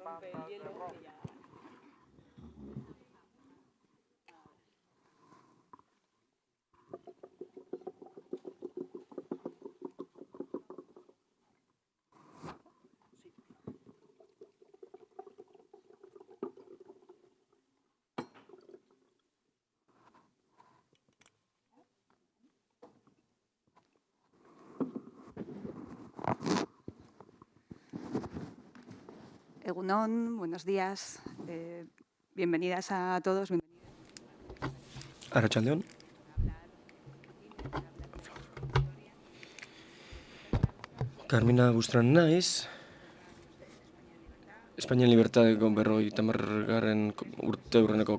rompe el hielo y ya. Egunon, buenos días. Bienvenidas a todos. Arratsaldeon. Carmina Bustran naiz. Espainian Libertadeko 50. urte urreneko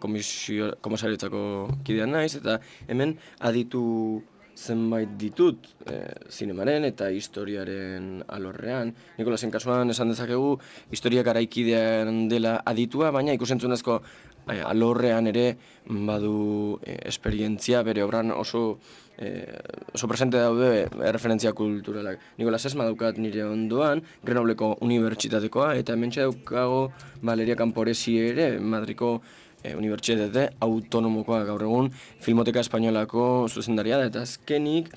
komisariotzako kidea naiz, eta hemen aditu zenbait ditut zinemaren eta historiaren alorrean. Nikolasen kasuan esan dezakegu historia garaikidean dela aditua, baina ikusentzunezko alorrean ere badu esperientzia, bere obran oso presente daude referentzia kulturalak. Nikolas Esma daukat nire ondoan, Grenobleko unibertsitatekoa, eta hementxe daukago Valeria Camporesi ere, Madriko unibertsitate autonomokoa, gaur egun Filmoteka Espainolako zuzendaria da, eta azkenik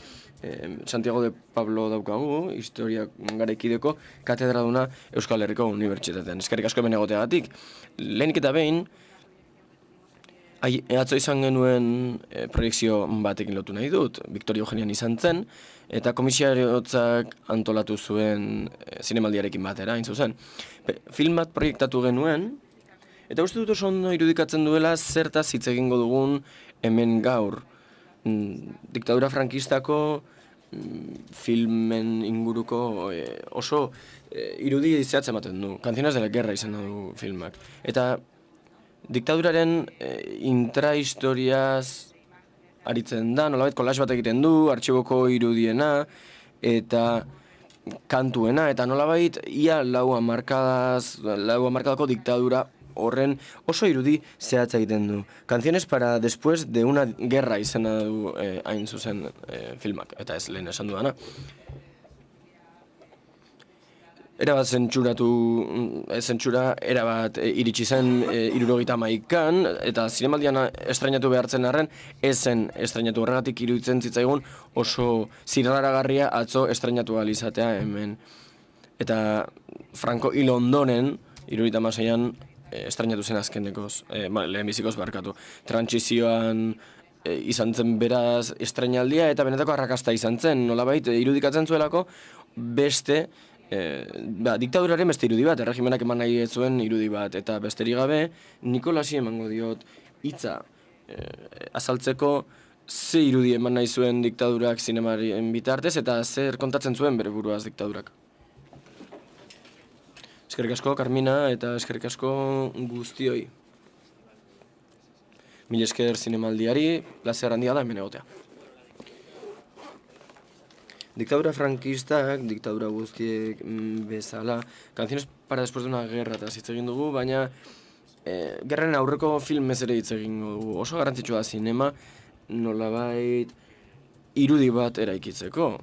Santiago de Pablo daukagu, historia garaikideko katedraduna Euskal Herriko Unibertsitatean. Eskerrik asko hemen egoteagatik. Lehenik eta behin, atzo izan genuen proiekzio batekin lotu nahi dut, Victoria Eugenian izan zen, eta komisariotzak antolatu zuen zinemaldiarekin batera, hain zuzen. Film bat proiektatu genuen, eta uste dut oso ondo irudikatzen duela zertaz hitz egingo dugun hemen gaur. Diktadura frankistako filmen inguruko oso irudi zehatz ematen du. Canciones de la Guerra izan du filmak. Eta diktaduraren intrahistoriaz aritzen da, nolabait collage bat egiten du, artxiboko irudiena, eta kantuena, eta nolabait ia lau hamarkadako diktadura horren oso irudi zehatza egiten du. Canciones para después de una guerra izena du hain zuzen filmak, eta ez lehen esan duana. Erabat zentsura erabat iritsi zen 71an, eta zinemaldian estrainatu behartzen arren, ez zen estrainatu horregatik iruditzen zitzaigun oso zirraragarria atzo estrainatu izatea hemen. Eta Franco hil ondoren, 76an estrainatu zen azkenekoz, lehenbizikoz barkatu. Trantsizioan izan zen beraz estrainaldia, eta benetako arrakasta izan zen, nolabait irudikatzen zuelako beste diktaduraren beste irudi bat, erregimenak eman nahi ez zuen irudi bat, eta besterik gabe Nikolasi emango diot hitza azaltzeko ze irudi eman nahi zuen diktadurak zinemarien bitartez, eta zer kontatzen zuen bere buruaz diktadurak. Eskerrik asko, Carmina, eta eskerrik asko guztioi. Mil esker zinemaldiari, plazer handia da hemen egotea. Diktadura frankistak, diktadura guztiek bezala, Canciones para después de una guerra eta hitz egin dugu, baina gerraren aurreko filmez ere hitz egin dugu. Oso garrantzitsua da zinema, nolabait irudi bat eraikitzeko.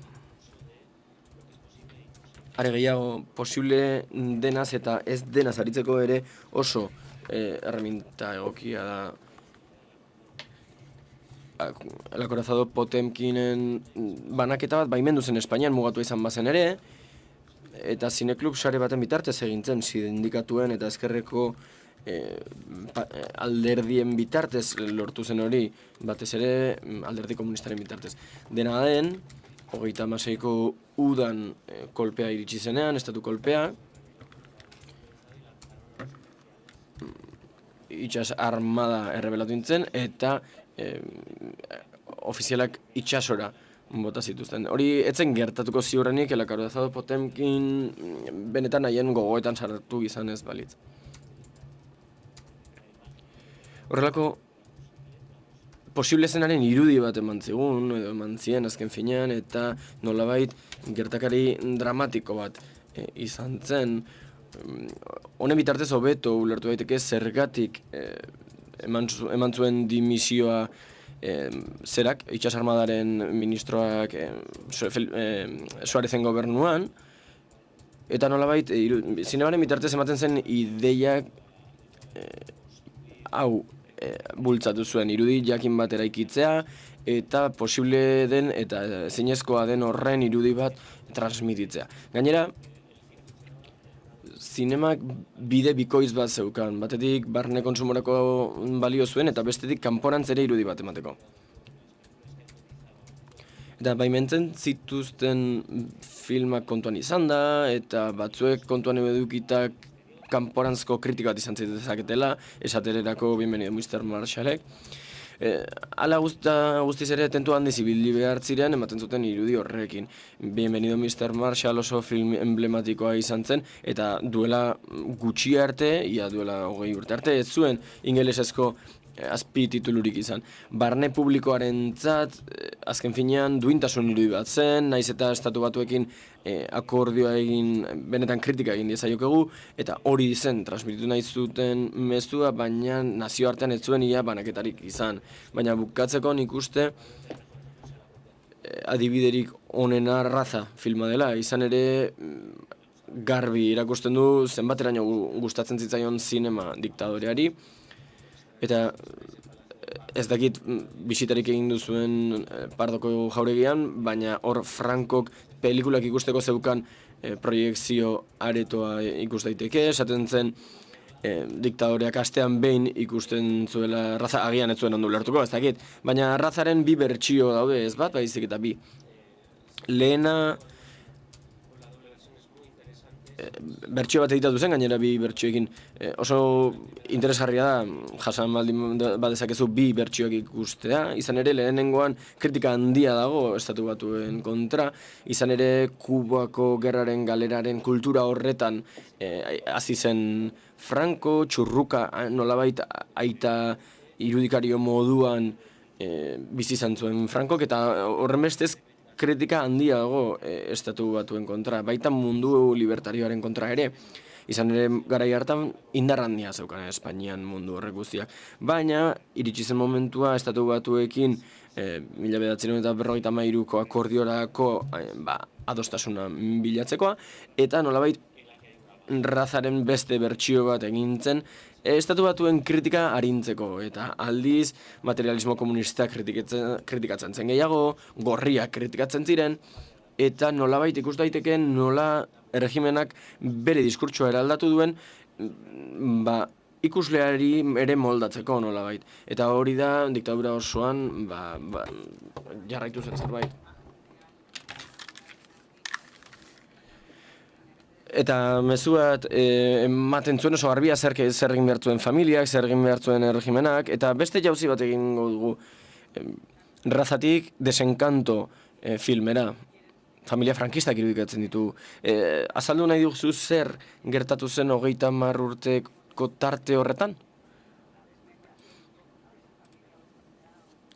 Are gehiago, posible denaz eta ez denaz aritzeko ere oso erreminta egokia da. El acorazado Potemkinen banaketa bat baimendu zen Espainian mugatu izan bazen ere, eta zineklub sare baten bitartez egintzen sindikatuen eta ezkerreko alderdien bitartez lortu zen hori, batez ere alderdi komunistaren bitartez. Dena den, 36ko udan kolpea iritsi zenean, estatu kolpea, itsas armada errebelatu nintzen, eta ofizialak itsasora bota zituzten. Hori etzen gertatuko ziurrenik, el acorazado Potemkin benetan haien gogoetan sartu izan ez balitz. Horrelako posible zenaren irudi bat eman zigun, edo eman zien azken finean, eta nolabait gertakari dramatiko bat izan zen. Honen bitartez hobeto ulertu daiteke zergatik eman zuen dimisioa zerak, itsas armadaren ministroak Suarezen gobernuan, Eta nolabait, zinemaren bitartez ematen zen ideiak hau bultzatu zuen, irudi jakin bat eraikitzea, eta posible den eta ezinezkoa den horren irudi bat transmititzea. Gainera, zinemak bide bikoitz bat zeukan, batetik barne kontsumorako balio zuen, eta bestetik kanporantz ere irudi bat emateko. Eta baimentzen zituzten filmak kontuan izan da, eta batzuek kontuan edukitak kanporantzko kritika bat izan zitezaketela, esatererako Bienvenido Mr. Marshallek. Hala guztiz ere tentu handiz ibili behar ziren ematen zuten irudi horrekin. Bienvenido Mr. Marshall oso film emblematikoa izan zen, eta duela gutxi arte, ia duela 20 urte arte, ez zuen ingelesezko azpititulurik izan. Barne publikoarentzat azken finean duintasun irudi bat zen, naiz eta estatu batuekin akordioa egin, benetan kritika egin diezaiokegu, eta hori zen transmititu nahi zuten mezua, baina nazioartean ez zuen ia banaketarik izan. Baina bukatzeko nik uste adibiderik onena Raza filma dela, izan ere garbi irakusten du zenbateraino gustatzen zitzaion zinema diktadoreari, eta ez dakit bisitarik egin duzuen Pardoko jauregian, baina hor Frankok pelikulak ikusteko zeukan proiekzio aretoa ikus daiteke, esaten zen diktadoreak astean behin ikusten zuela Raza, agian ez zuen ondo ulertuko, ez dakit, baina Razaren bi bertsio daude, ez bat, baizik eta bi. Lehena bertsio bat editatu zen, gainera bi bertsioekin oso interesgarria da jasan baldin badezakezu bi bertsioak ikustea, izan ere lehenengoan kritika handia dago estatu batuen kontra, izan ere Kubako gerraren galeraren kultura horretan hasi zen Franco, txurruka nolabait aita irudikario moduan bizi izan zuen Frankok, eta horren bestez kritika handia dago estatu batuen kontra, baita mundu libertarioaren kontra ere. Izan ere garai hartan indar handia zeukan Espainian mundu horrek guztiak. Baina iritsi zen momentua estatu batuekin 1953ko akordiorako adostasuna bilatzekoa, eta nolabait Razaren beste bertsio bat egin zen estatu batuen kritika arintzeko, eta aldiz materialismo komunista kritikatzen zen gehiago, gorriak kritikatzen ziren, eta nolabait ikus daiteke nola erregimenak bere diskurtsoa eraldatu duen ikusleari ere moldatzeko nolabait. Eta hori da diktadura osoan jarraitu zen zerbait. Eta mezu bat ematen zuen oso garbia zer egin behar zuen familiak, zer egin behar zuen erregimenak, eta beste jauzi bat egingo dugu Razatik Desenkanto filmera. Familia frankistak irudikatzen ditu. Azaldu nahi duzu zer gertatu zen 30 urteko tarte horretan?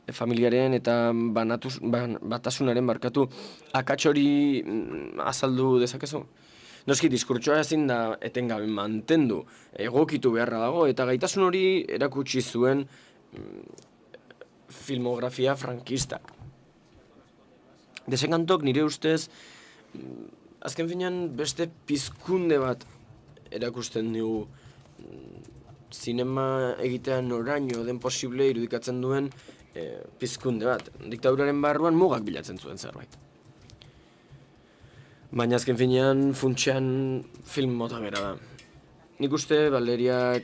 Familiaren eta batasunaren barkatu akats hori azaldu dezakezu? Noski, diskurtsoa ezin da etengabe mantendu, egokitu beharra dago, eta gaitasun hori erakutsi zuen filmografia frankistak. Desenkantok nire ustez, azken finean beste pizkunde bat erakusten dugu zinema egitea noraino den posible irudikatzen duen pizkunde bat. Diktaduraren barruan mugak bilatzen zuen zerbait. Baina azken finean funtsean film mota bera da. Nik uste Valeriak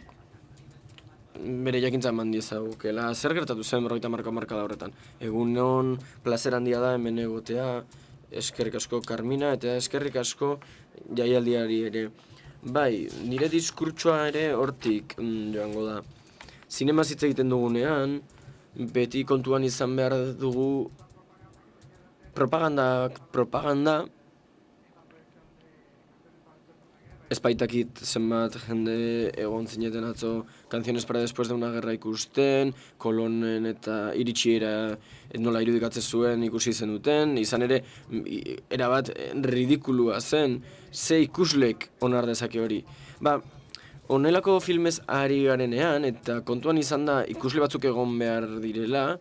bere jakintza eman diezagukela. Zer gertatu zen 50 hamarkada horretan? Egunon plazer handia da hemen egotea, eskerrik asko Carmina eta eskerrik asko jaialdiari ere. Bai, nire diskurtsoa ere hortik joango da. Zinema hitz egiten dugunean, beti kontuan izan behar dugu propaganda, ez baitakit zenbat jende egon zineten atzo Canciones para después de una guerra ikusten, Kolonen eta iritsiera nola irudikatzen zuen ikusi zen duten, izan ere erabat ridikulua zen, ze ikuslek onar dezake hori. Honelako filmez ari garenean, eta kontuan izan da ikusle batzuk egon behar direla,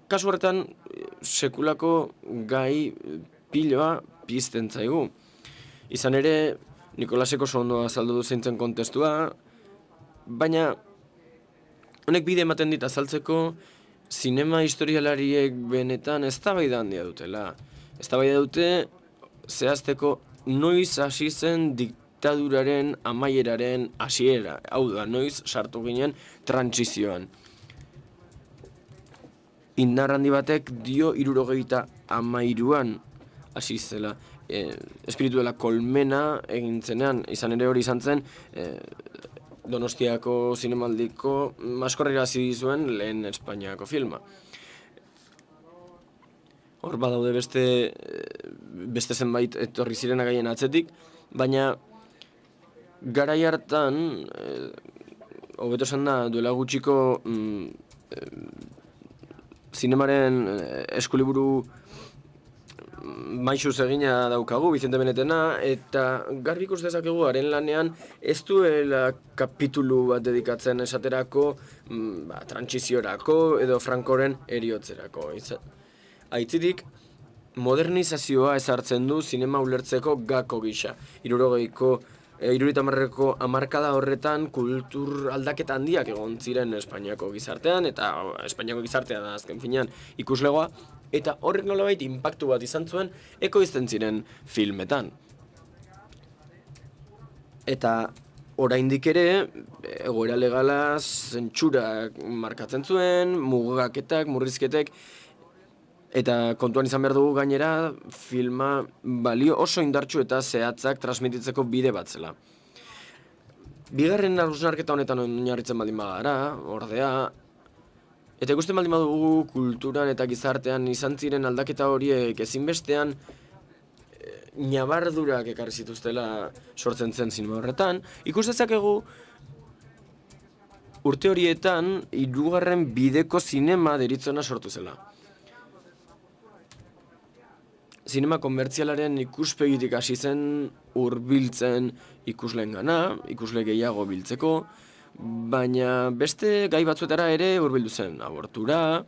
kasu horretan sekulako gai piloa pizten zaigu. Izan ere, Nikolasek oso ondo azaldu du zeintzen kontestua, baina honek bide ematen dit azaltzeko zinema historialariek benetan eztabaida handia dutela. Eztabaida dute zehazteko noiz hasi zen diktaduraren amaieraren hasiera, hau da, noiz sartu ginen trantsizioan. Indar handi batek dio 73an hasi zela. Espiritu dela kolmena egin zenean, izan ere hori izan zen, Donostiako zinemaldiko maskorrera hasi zuen lehen Espainiako filma. Hor badaude beste zenbait etorri ziren gaien atzetik, baina garai hartan, hobeto esan da, duela gutxiko zinemaren eskuliburu maixuz egina daukagu, Vicente Benetena, eta garbi ikus dezakegu haren lanean ez duela kapitulu bat dedikatzen esaterako trantsiziorako edo Francoren heriotzerako. Aitzitik, modernizazioa ezartzen du zinema ulertzeko gako gisa. 70ko hamarkada horretan kultur aldaketa handiak egon ziren Espainiako gizartean, eta Espainiako gizartea da azken finean ikuslegoa, eta horrek nolabait inpaktu bat izan zuen ekoizten ziren filmetan. Eta oraindik ere, egoera legala zentsurak markatzen zuen, mugaketak, murrizketek, eta kontuan izan behar dugu gainera filma balio oso indartsu eta zehatzak transmititzeko bide bat zela. Bigarren hausnarketa honetan oinarritzen baldin bagara, ordea, eta ikusten baldin badugu kulturan eta gizartean izan ziren aldaketa horiek ezinbestean ñabardurak ekarri zituztela sortzen zen zinema horretan, ikus dezakegu urte horietan 3. bideko zinema deritzona sortu zela. Zinema komertzialaren ikuspegitik hasi zen hurbiltzen ikusleengana, ikusle gehiago biltzeko, baina beste gai batzuetara ere hurbildu zen, abortura,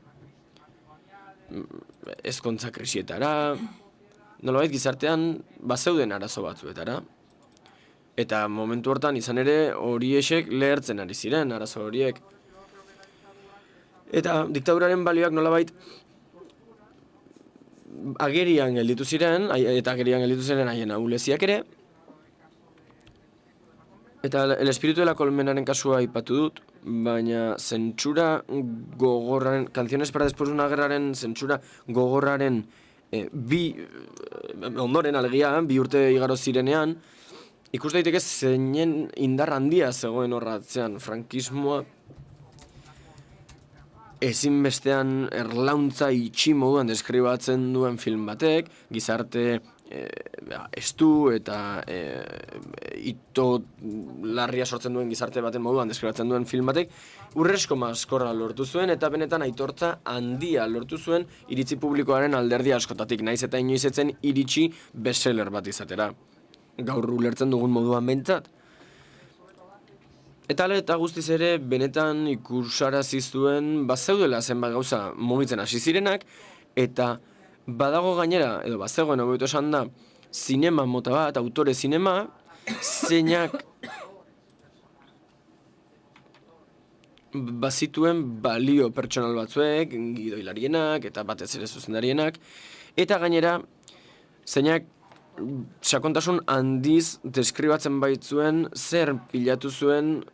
ezkontza krisietara, nolabait gizartean bazeuden arazo batzuetara. Eta momentu hortan izan ere horiexek lehertzen ari ziren arazo horiek. Eta diktaduraren balioak nolabait agerian gelditu ziren, eta agerian gelditu ziren haien ahuleziak ere. Eta El espíritu de la colmenaren kasua aipatu dut, baina zentsura gogorraren, Canciones para después de una guerraren zentsura gogorraren ondoren alegia, 2 urte igaro zirenean, ikus daiteke zeinen indar handia zegoen horratzean, frankismoa ezinbestean erlauntza itxi moduan deskribatzen duen film batek, gizarte estu eta ito larria sortzen duen gizarte baten moduan deskribatzen duen film batek, urrezko maskorra lortu zuen eta benetan aitortza handia lortu zuen iritzi publikoaren alderdi askotatik, naiz eta inoiz etzen iritsi bestseller bat izatera. Gaur ulertzen dugun moduan behintzat. Eta guztiz ere, benetan ikusarazi zuen bazeudela zenbat gauza mugitzen hasi zirenak, eta badago gainera, edo bazegoen hobeto esan da, zinema mota bat, autore zinema, zeinak bazituen balio pertsonal batzuek, gidoilarienak eta batez ere zuzendarienak, eta gainera, zeinak sakontasun handiz deskribatzen baitzuen zer pilatu zuen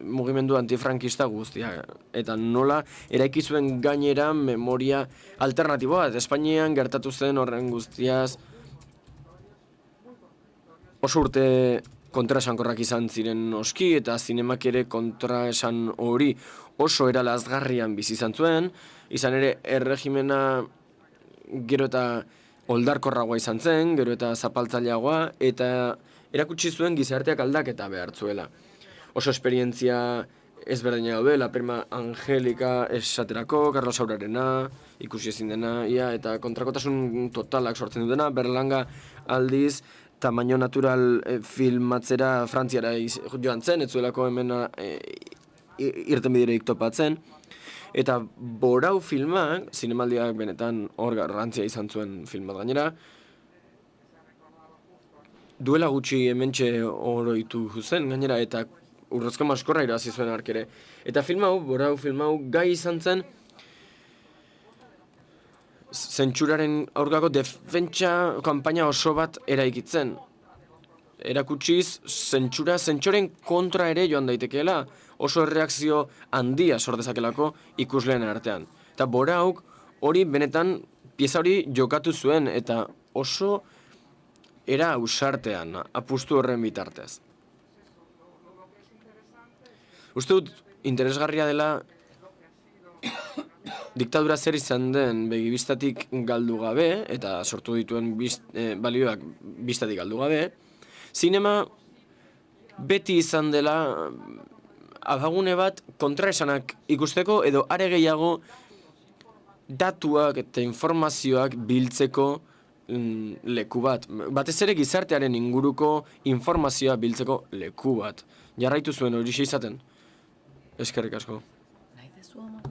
mugimendu antifrankista guztia, eta nola eraiki zuen gainera memoria alternatiboa, eta Espainian gertatu zen horren guztiaz oso urte kontraesankorrak izan ziren noski, eta zinemak ere kontraesan hori oso era lazgarrian bizi izan zuen, izan ere erregimena gero eta oldarkorragoa izan zen, gero eta zapaltzaileagoa, eta erakutsi zuen gizarteak aldaketa behar zuela. Oso esperientzia ezberdina daude, La Prima Angélica esaterako, Carlos Saurarena, ikusi ezin dena, eta kontrakotasun totalak sortzen dutena, Berlanga aldiz, tamaino natural filmatzera Frantziara joan zen, ez zuelako hemen irtenbiderik topatzen. Eta Borau filmak, zinemaldiak benetan hor garrantzia izan zuen film bat gainera, duela gutxi hementxe oroitu zen gainera, eta Urrezko Maskorra irabazi zuen hark ere. Eta film hau gai izan zen zentsuraren aurkako defentsa kanpaina oso bat eraikitzen. Erakutsiz zentsuren kontra ere joan daitekeela, oso erreakzio handia sor dezakelako ikusleen artean. Eta Borauk hori benetan pieza hori jokatu zuen, eta oso era ausartean apustu horren bitartez. Uste dut interesgarria dela diktadura zer izan den begibistatik galdu gabe, eta sortu dituen balioak bistatik galdu gabe, zinema beti izan dela abagune bat kontraesanak ikusteko, edo are gehiago datuak eta informazioak biltzeko leku bat. Batez ere gizartearen inguruko informazioa biltzeko leku bat. Jarraitu zuen hori izaten. Eskerrik asko.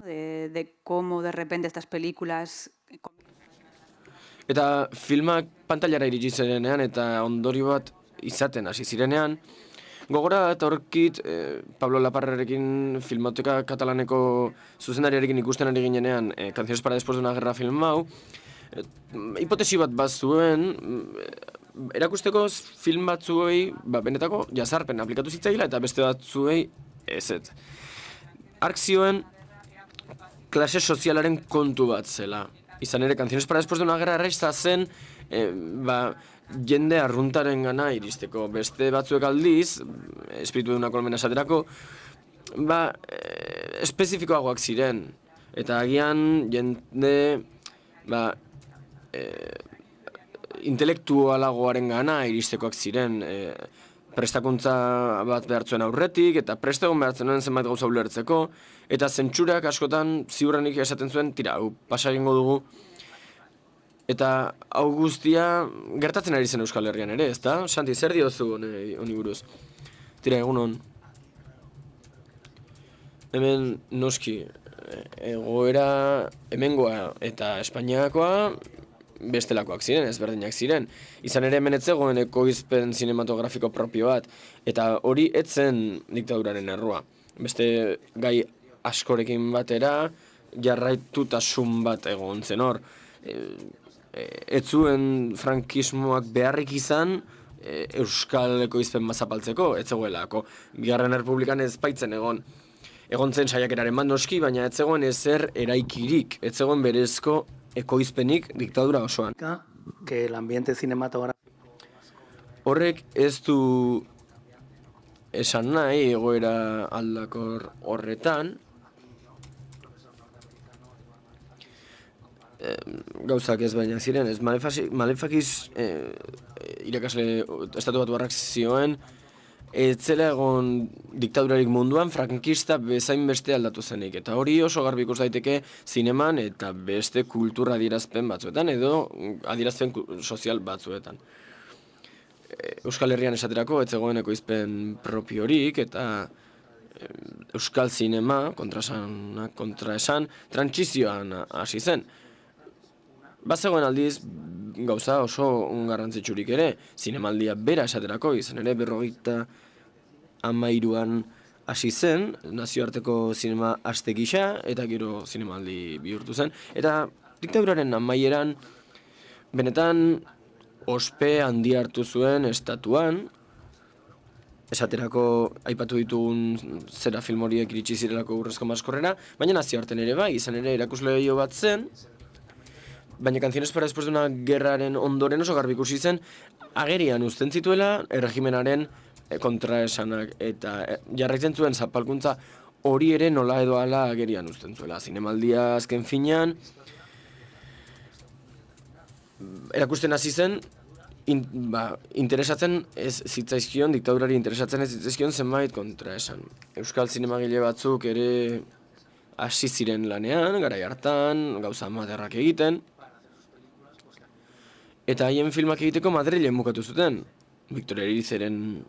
De cómo de repente estas películas... Eta filmak pantailara iritsi zirenean eta ondorio bat izaten hasi zirenean, gogora eta horkit Pablo Laparrerekin Filmoteka Katalaneko zuzendariarekin ikusten ari ginenean Canciones para después de una guerra film hau, hipotesi bat bazuen, erakusteko film batzuei benetako jazarpen aplikatu zitzaila eta beste batzuei ezetz. Hark zioen klase sozialaren kontu bat zela. Izan ere, Canciones para después de una guerra erraiza zen jende arruntaren gana iristeko. Beste batzuek aldiz, espiritu deuna kolmena esaterako, espezifikoagoak ziren. Eta agian jende intelektualagoaren gana iristekoak ziren. Prestakuntza bat behartzuen aurretik, eta prestegon behartzen duen zenbait gauza ulertzeko, eta zentsurak askotan ziurrenik esaten zuen, tira, hau pasa egingo dugu. Eta hau guztia gertatzen ari zen Euskal Herrian ere, ezta? Santi, zer diozu honi buruz? Tira, egunon. Hemen noski, egoera hemengoa eta Espainiakoa bestelakoak ziren, ezberdinak ziren. Izan ere hemen etzegoen ekoizpen zinematografiko propio bat, eta hori etzen diktaduraren errua. Beste gai askorekin batera jarraitutasun bat egon zen hor. Ez zuen frankismoak beharrik izan euskal ekoizpen bazapaltzeko, ez zegoelako. Bigarren Errepublikan ez baitzen egon zen saiakeraren bat noski, baina ez zegoen ezer eraikirik, ez zegoen berezko ekoizpenik diktadura osoan. Que el ambiente cinematográfico... Horrek ez du esan nahi egoera aldakor horretan, gauzak ez baina ziren, ez Malefakiz irakasle estatu batuarrak zioen, ez zela egon diktadurarik munduan frankista bezain beste aldatu zenik. Eta hori oso garbi ikus daiteke zineman eta beste kultura adierazpen batzuetan edo adierazpen sozial batzuetan. Euskal Herrian esaterako ez zegoen ekoizpen propiorik eta euskal zinema, kontraesan, trantsizioan hasi zen. Bazegoen aldiz gauza oso garrantzitsurik ere, zinemaldia bera esaterako, izan ere 1953an hasi zen, nazioarteko zinema aste gisa, eta gero zinemaldi bihurtu zen. Eta diktaduraren amaieran, benetan ospe handi hartu zuen estatuan, esaterako aipatu ditugun zera film horiek iritsi zirelako Urrezko Maskorrera, baina nazioarten ere bai, izan ere erakusle bat zen, baina Canciones para después de una guerraren ondoren oso garbi ikusi zen, agerian uzten zituela erregimenaren kontraesanak eta jarraitzen zuen zapalkuntza hori ere nola edo hala agerian uzten zuela. Zinemaldia azken finean erakusten hasi zen, interesatzen ez zitzaizkion, diktadurari interesatzen ez zitzaizkion zenbait kontraesan. Euskal zinemagile batzuk ere hasi ziren lanean, garai hartan, gauza maderrak egiten, eta haien filmak egiteko Madrilen bukatu zuten. Victor Erizeren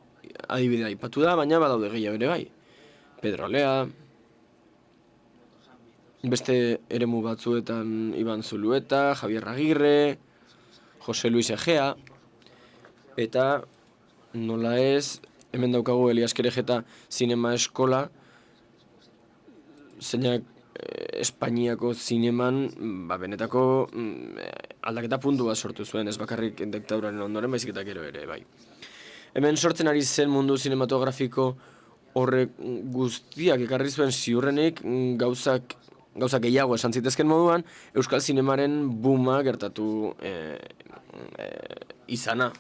adibidea aipatu da, baina badaude gehiago ere bai. Pedro Alea, beste eremu batzuetan Iban Zulueta, Javier Agirre, Jose Luis Egea, eta nola ez, hemen daukagu Elias Kerejeta zinema eskola, zeinak Espainiako zineman benetako aldaketa puntu bat sortu zuen, ez bakarrik diktaduraren ondoren, baizik eta gero ere, bai. Hemen sortzen ari zen mundu zinematografiko horrek guztiak ekarri zuen ziurrenik gauza gehiago esan zitezken moduan, euskal zinemaren booma gertatu izana.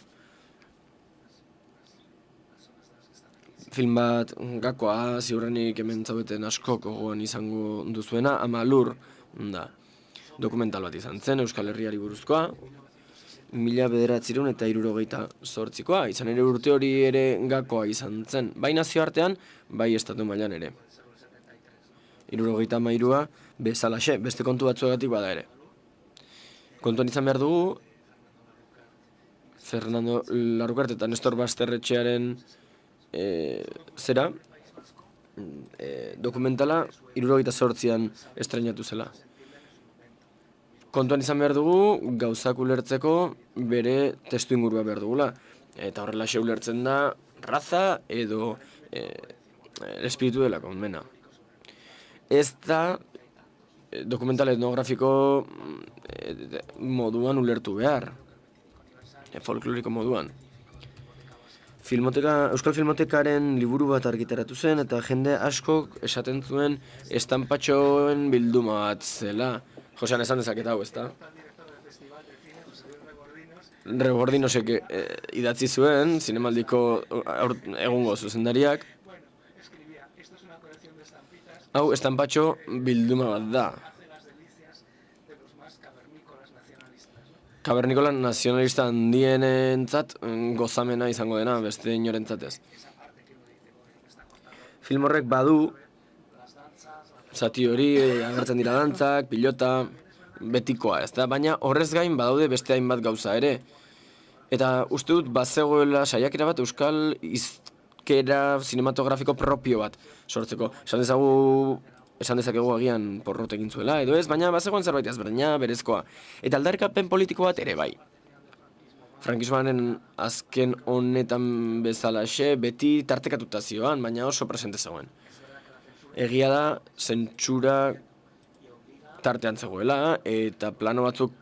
Film bat gakoa, ziurrenik hemen zaudeten askok gogoan izango duzuena, Ama Lur, da, dokumental bat izan zen, Euskal Herriari buruzkoa, 1978koa, izan ere urte hori ere gakoa izan zen, bai nazioartean, bai estatu mailan ere. 73a bezalaxe, beste kontu batzuegatik bada ere. Kontuan izan behar dugu, Fernando Larrukart eta Nestor Basterretxearen dokumentala 78an estreinatu zela. Kontuan izan behar dugu, gauzak ulertzeko bere testu ingurua behar dugula. Eta horrelaxe ulertzen da raza edo espiritu dela konmena. Ez da dokumental etnografiko moduan ulertu behar, folkloriko moduan. Euskal Filmotekaren liburu bat argitaratu zen eta jende askok esaten zuen estanpatxoen bilduma bat zela. Josean esan dezaket hau, ezta? Rebordinosek idatzi zuen, zinemaldiko egungo zuzendariak. Hau estanpatxo bilduma bat da. Kabernikola nazionalista handienentzat gozamena izango dena, beste inorentzat ez. Film horrek badu, zati hori, agertzen dira dantzak, pilota, betikoa, ez da? Baina horrez gain badaude beste hainbat gauza ere. Eta uste dut bazegoela saiakera bat euskal hizkera zinematografiko propio bat sortzeko. Esan dezakegu agian porrot egin zuela, edo ez, baina bazegoen zerbait ezberdina, berezkoa. Eta aldarrikapen politiko bat ere bai. Frankismoaren azken honetan bezalaxe, beti tartekatuta zioan, baina oso presente zegoen. Egia da, zentsura tartean zegoela, eta plano batzuk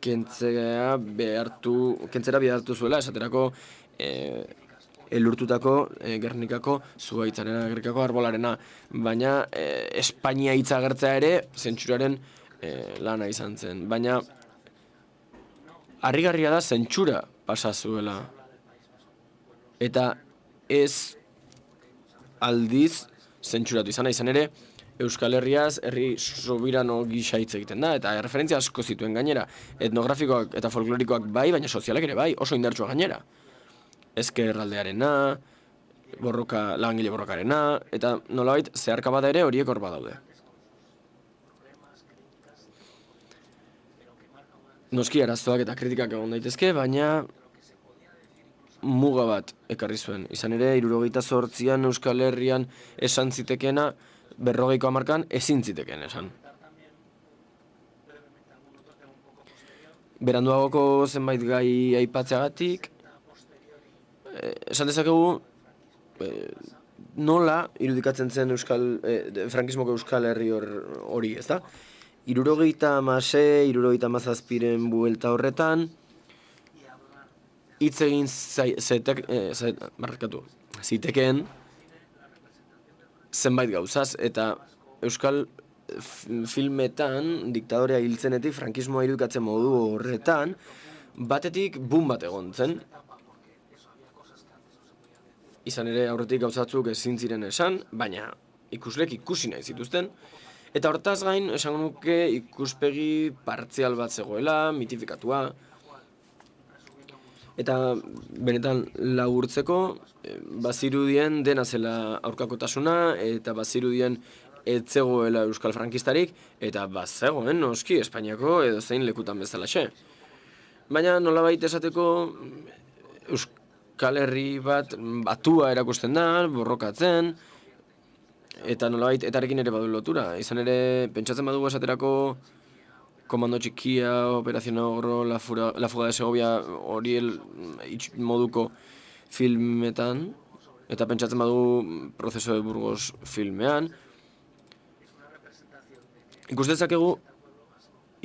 kentzera behartu zuela, esaterako elurtutako Gernikako zuhaitzarena, Gernikako arbolarena, baina Espainia hitza agertzea ere zentsuraren lana izan zen. Baina harrigarria da zentsura pasa zuela. Eta ez aldiz zentsuratu izan ere, Euskal Herriaz herri sobirano gisa hitz egiten da, eta referentzia asko zituen gainera, etnografikoak eta folklorikoak bai, baina sozialak ere bai, oso indartsua gainera. Ezkerraldearena, langile borrokarena, eta nolabait zeharka bada ere horiek hor badaude. Noski arazoak eta kritikak egon daitezke, baina muga bat ekarri zuen. Izan ere, 78an Euskal Herrian esan zitekeena, 40ko hamarkan ezin zitekeen esan. Beranduagoko zenbait gai aipatzeagatik, esan dezakegu nola irudikatzen zen frankismoko Euskal Herri hori, ezta? 76, 77 buelta horretan, hitz egin zitekeen zenbait gauzaz, eta Euskal filmetan diktadorea hiltzenetik frankismoa irudikatzen modu horretan, batetik boom bat egon zen. Izan ere aurretik gauzatzuk ezin ziren esan, baina ikuslek ikusi nahi zituzten. Eta hortaz gain, esango nuke ikuspegi partzial bat zegoela, mitifikatua. Eta benetan laburtzeko, bazirudien dena zela aurkakotasuna, eta bazirudien ez zegoela euskal frankistarik, eta bazegoen noski Espainiako edo zein lekutan bezalaxe. Baina nolabait esateko Euskal Herri bat batua erakusten da, borrokatzen, eta nolabait etarekin ere badu lotura. Izan ere, pentsatzen badugu esaterako Komando Txikia, Operación Ogro, La Fuga de Segovia, hori moduko filmetan, eta pentsatzen badu Proceso de Burgos filmean, ikus dezakegu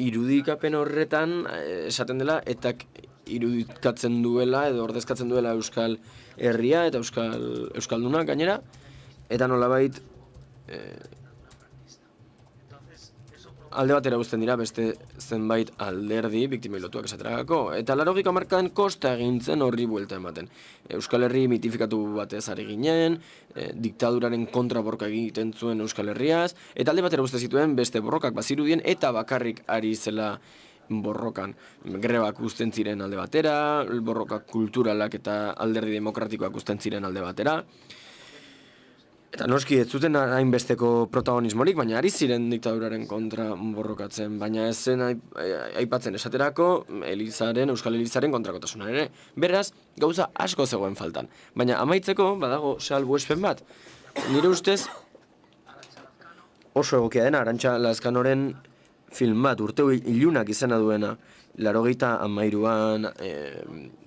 irudikapen horretan esaten dela eta irudikatzen duela edo ordezkatzen duela Euskal Herria eta Euskaldunak gainera, eta nolabait alde batera uzten dira beste zenbait alderdi biktimei lotuak esateragako. Eta 80 hamarkadan kosta egin zen horri buelta ematen. Euskal Herri mitifikatu batez ari ginen, diktaduraren kontra borroka egiten zuen Euskal Herriaz, eta alde batera uzten zituen beste borrokak bazirudien eta bakarrik ari zela borrokan. Grebak uzten ziren alde batera, borrokak kulturalak eta alderdi demokratikoak uzten ziren alde batera. Eta noski ez zuten hainbesteko protagonismorik, baina ari ziren diktaduraren kontra borrokatzen, baina ez zen aipatzen esaterako Euskal Elizaren kontrakotasuna ere. Beraz, gauza asko zegoen faltan. Baina amaitzeko badago salbuespen bat. Nire ustez oso egokia dena Arantxa Lazkanoren film bat, urte ilunak izena duena, 83an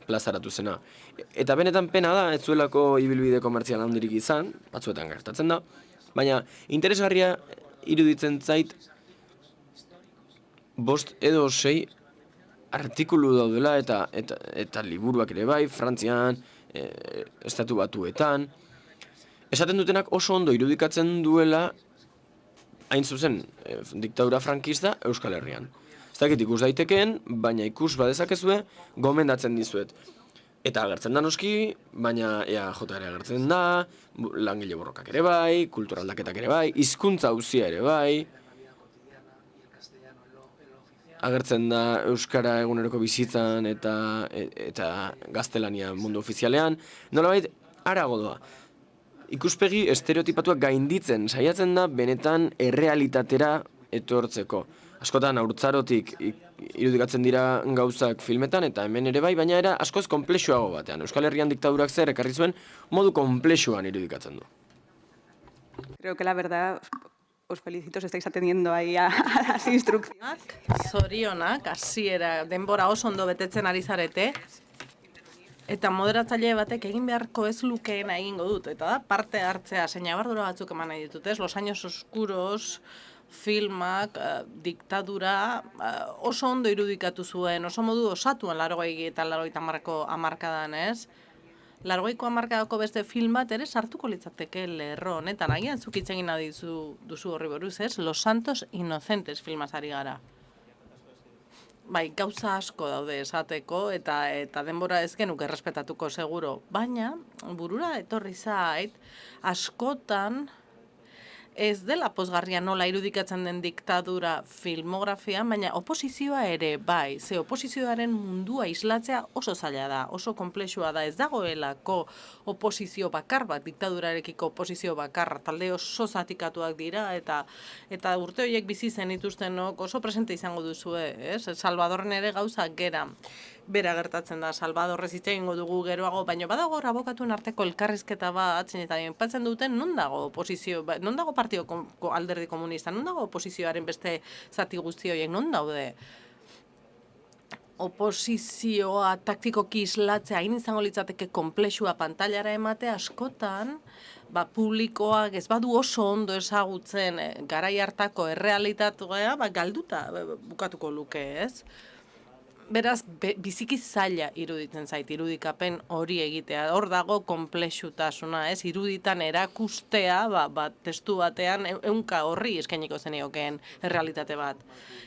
plazaratu zena. Eta benetan pena da, ez zuelako ibilbide komertzial handirik izan, batzuetan gertatzen da, baina interesgarria iruditzen zait 5 edo 6 artikulu daudela eta liburuak ere bai, Frantzian, Estatu Batuetan. Esaten dutenak oso ondo irudikatzen duela hain zuzen diktadura frankista Euskal Herrian. Ez dakit ikus daitekeen, baina ikus badezakezue gomendatzen dizuet. Eta agertzen da noski, baina EAJ ere agertzen da, langile borrokak ere bai, kulturaldaketak ere bai, hizkuntza auzia ere bai. Agertzen da euskara eguneroko bizitzan eta gaztelania mundu ofizialean. Nolabait, harago doa. Ikuspegi estereotipatuak gainditzen saiatzen da benetan errealitatera etortzeko. Askotan haurtzarotik irudikatzen dira gauzak filmetan eta hemen ere bai, baina era askoz konplexuago batean. Euskal Herrian diktadurak zer ekarri zuen modu konplexuan irudikatzen du. Creo que la verdad, os felicito, os estáis atendiendo ahí a las instrucciones. Zorionak, hasiera denbora oso ondo betetzen ari zarete. Eta moderatzaile batek egin beharko ez lukeena egingo dut. Eta da, parte hartzea, seinabardura batzuk eman nahi ditut, ez? Los años oscuros, filmak, diktadura, oso ondo irudikatu zuen, oso modu osatuan 80 eta 80 hamarkadan, ez? 80ko hamarkadako beste film bat ere sartuko litzateke lerro honetan, agian zuk hitz egin duzu horri buruz, ez? Los Santos Inocentes filmaz ari gara. Bai, gauza asko daude esateko eta denbora ez genuke errespetatuko seguro, baina burura etorri zait askotan ez dela pozgarria nola irudikatzen den diktadura filmografian, baina oposizioa ere bai, ze oposizioaren mundua islatzea oso zaila da, oso konplexua da, ez dagoelako oposizio bakar bat, diktadurarekiko oposizio bakar, talde oso zatikatuak dira, eta urte horiek bizi zenituztenok oso presente izango duzue, ez? Salvadorren ere gauza bera gertatzen da, Salvadorrez hitz egingo dugu geroago, baina badago abokatuen arteko elkarrizketa bat, eta enpatzen duten non dago oposizio, non dago partio alderdi komunista, non dago oposizioaren beste zati guzti horiek, non daude? Oposizioa taktikoki islatzea, hain izango litzateke konplexua pantailara emate askotan, publikoak ez badu oso ondo ezagutzen garai hartako errealitatea, galduta bukatuko luke, ez? Beraz, biziki zaila iruditzen zait, irudikapen hori egitea. Hor dago konplexutasuna, ez? Iruditan erakustea, testu batean, ehunka horri eskainiko zeniokeen errealitate bat.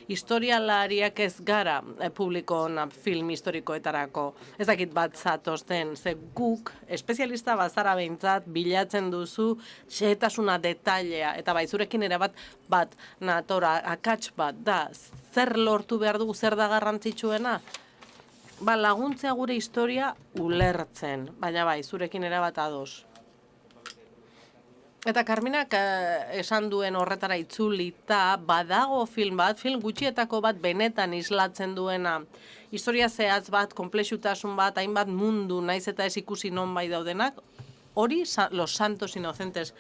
Historialariak ez gara publikoan film historikoetarako. Ez dakit bat zatozten, ze guk, espezialista bazara behintzat, bilatzen duzu xehetasuna detailea, eta bai, zurekin ere bat natora, akats bat da, zer lortu behar dugu, zer da garrantzitsuena? Laguntzea gure historia ulertzen, baina bai, zurekin erabat ados. Eta Carminak esan duen horretara itzulita, badago film bat, film gutxietako bat benetan islatzen duena, historia zehatz bat, konplexutasun bat, hainbat mundu, naiz eta ez ikusi non bai daudenak, hori Los Santos Inocentes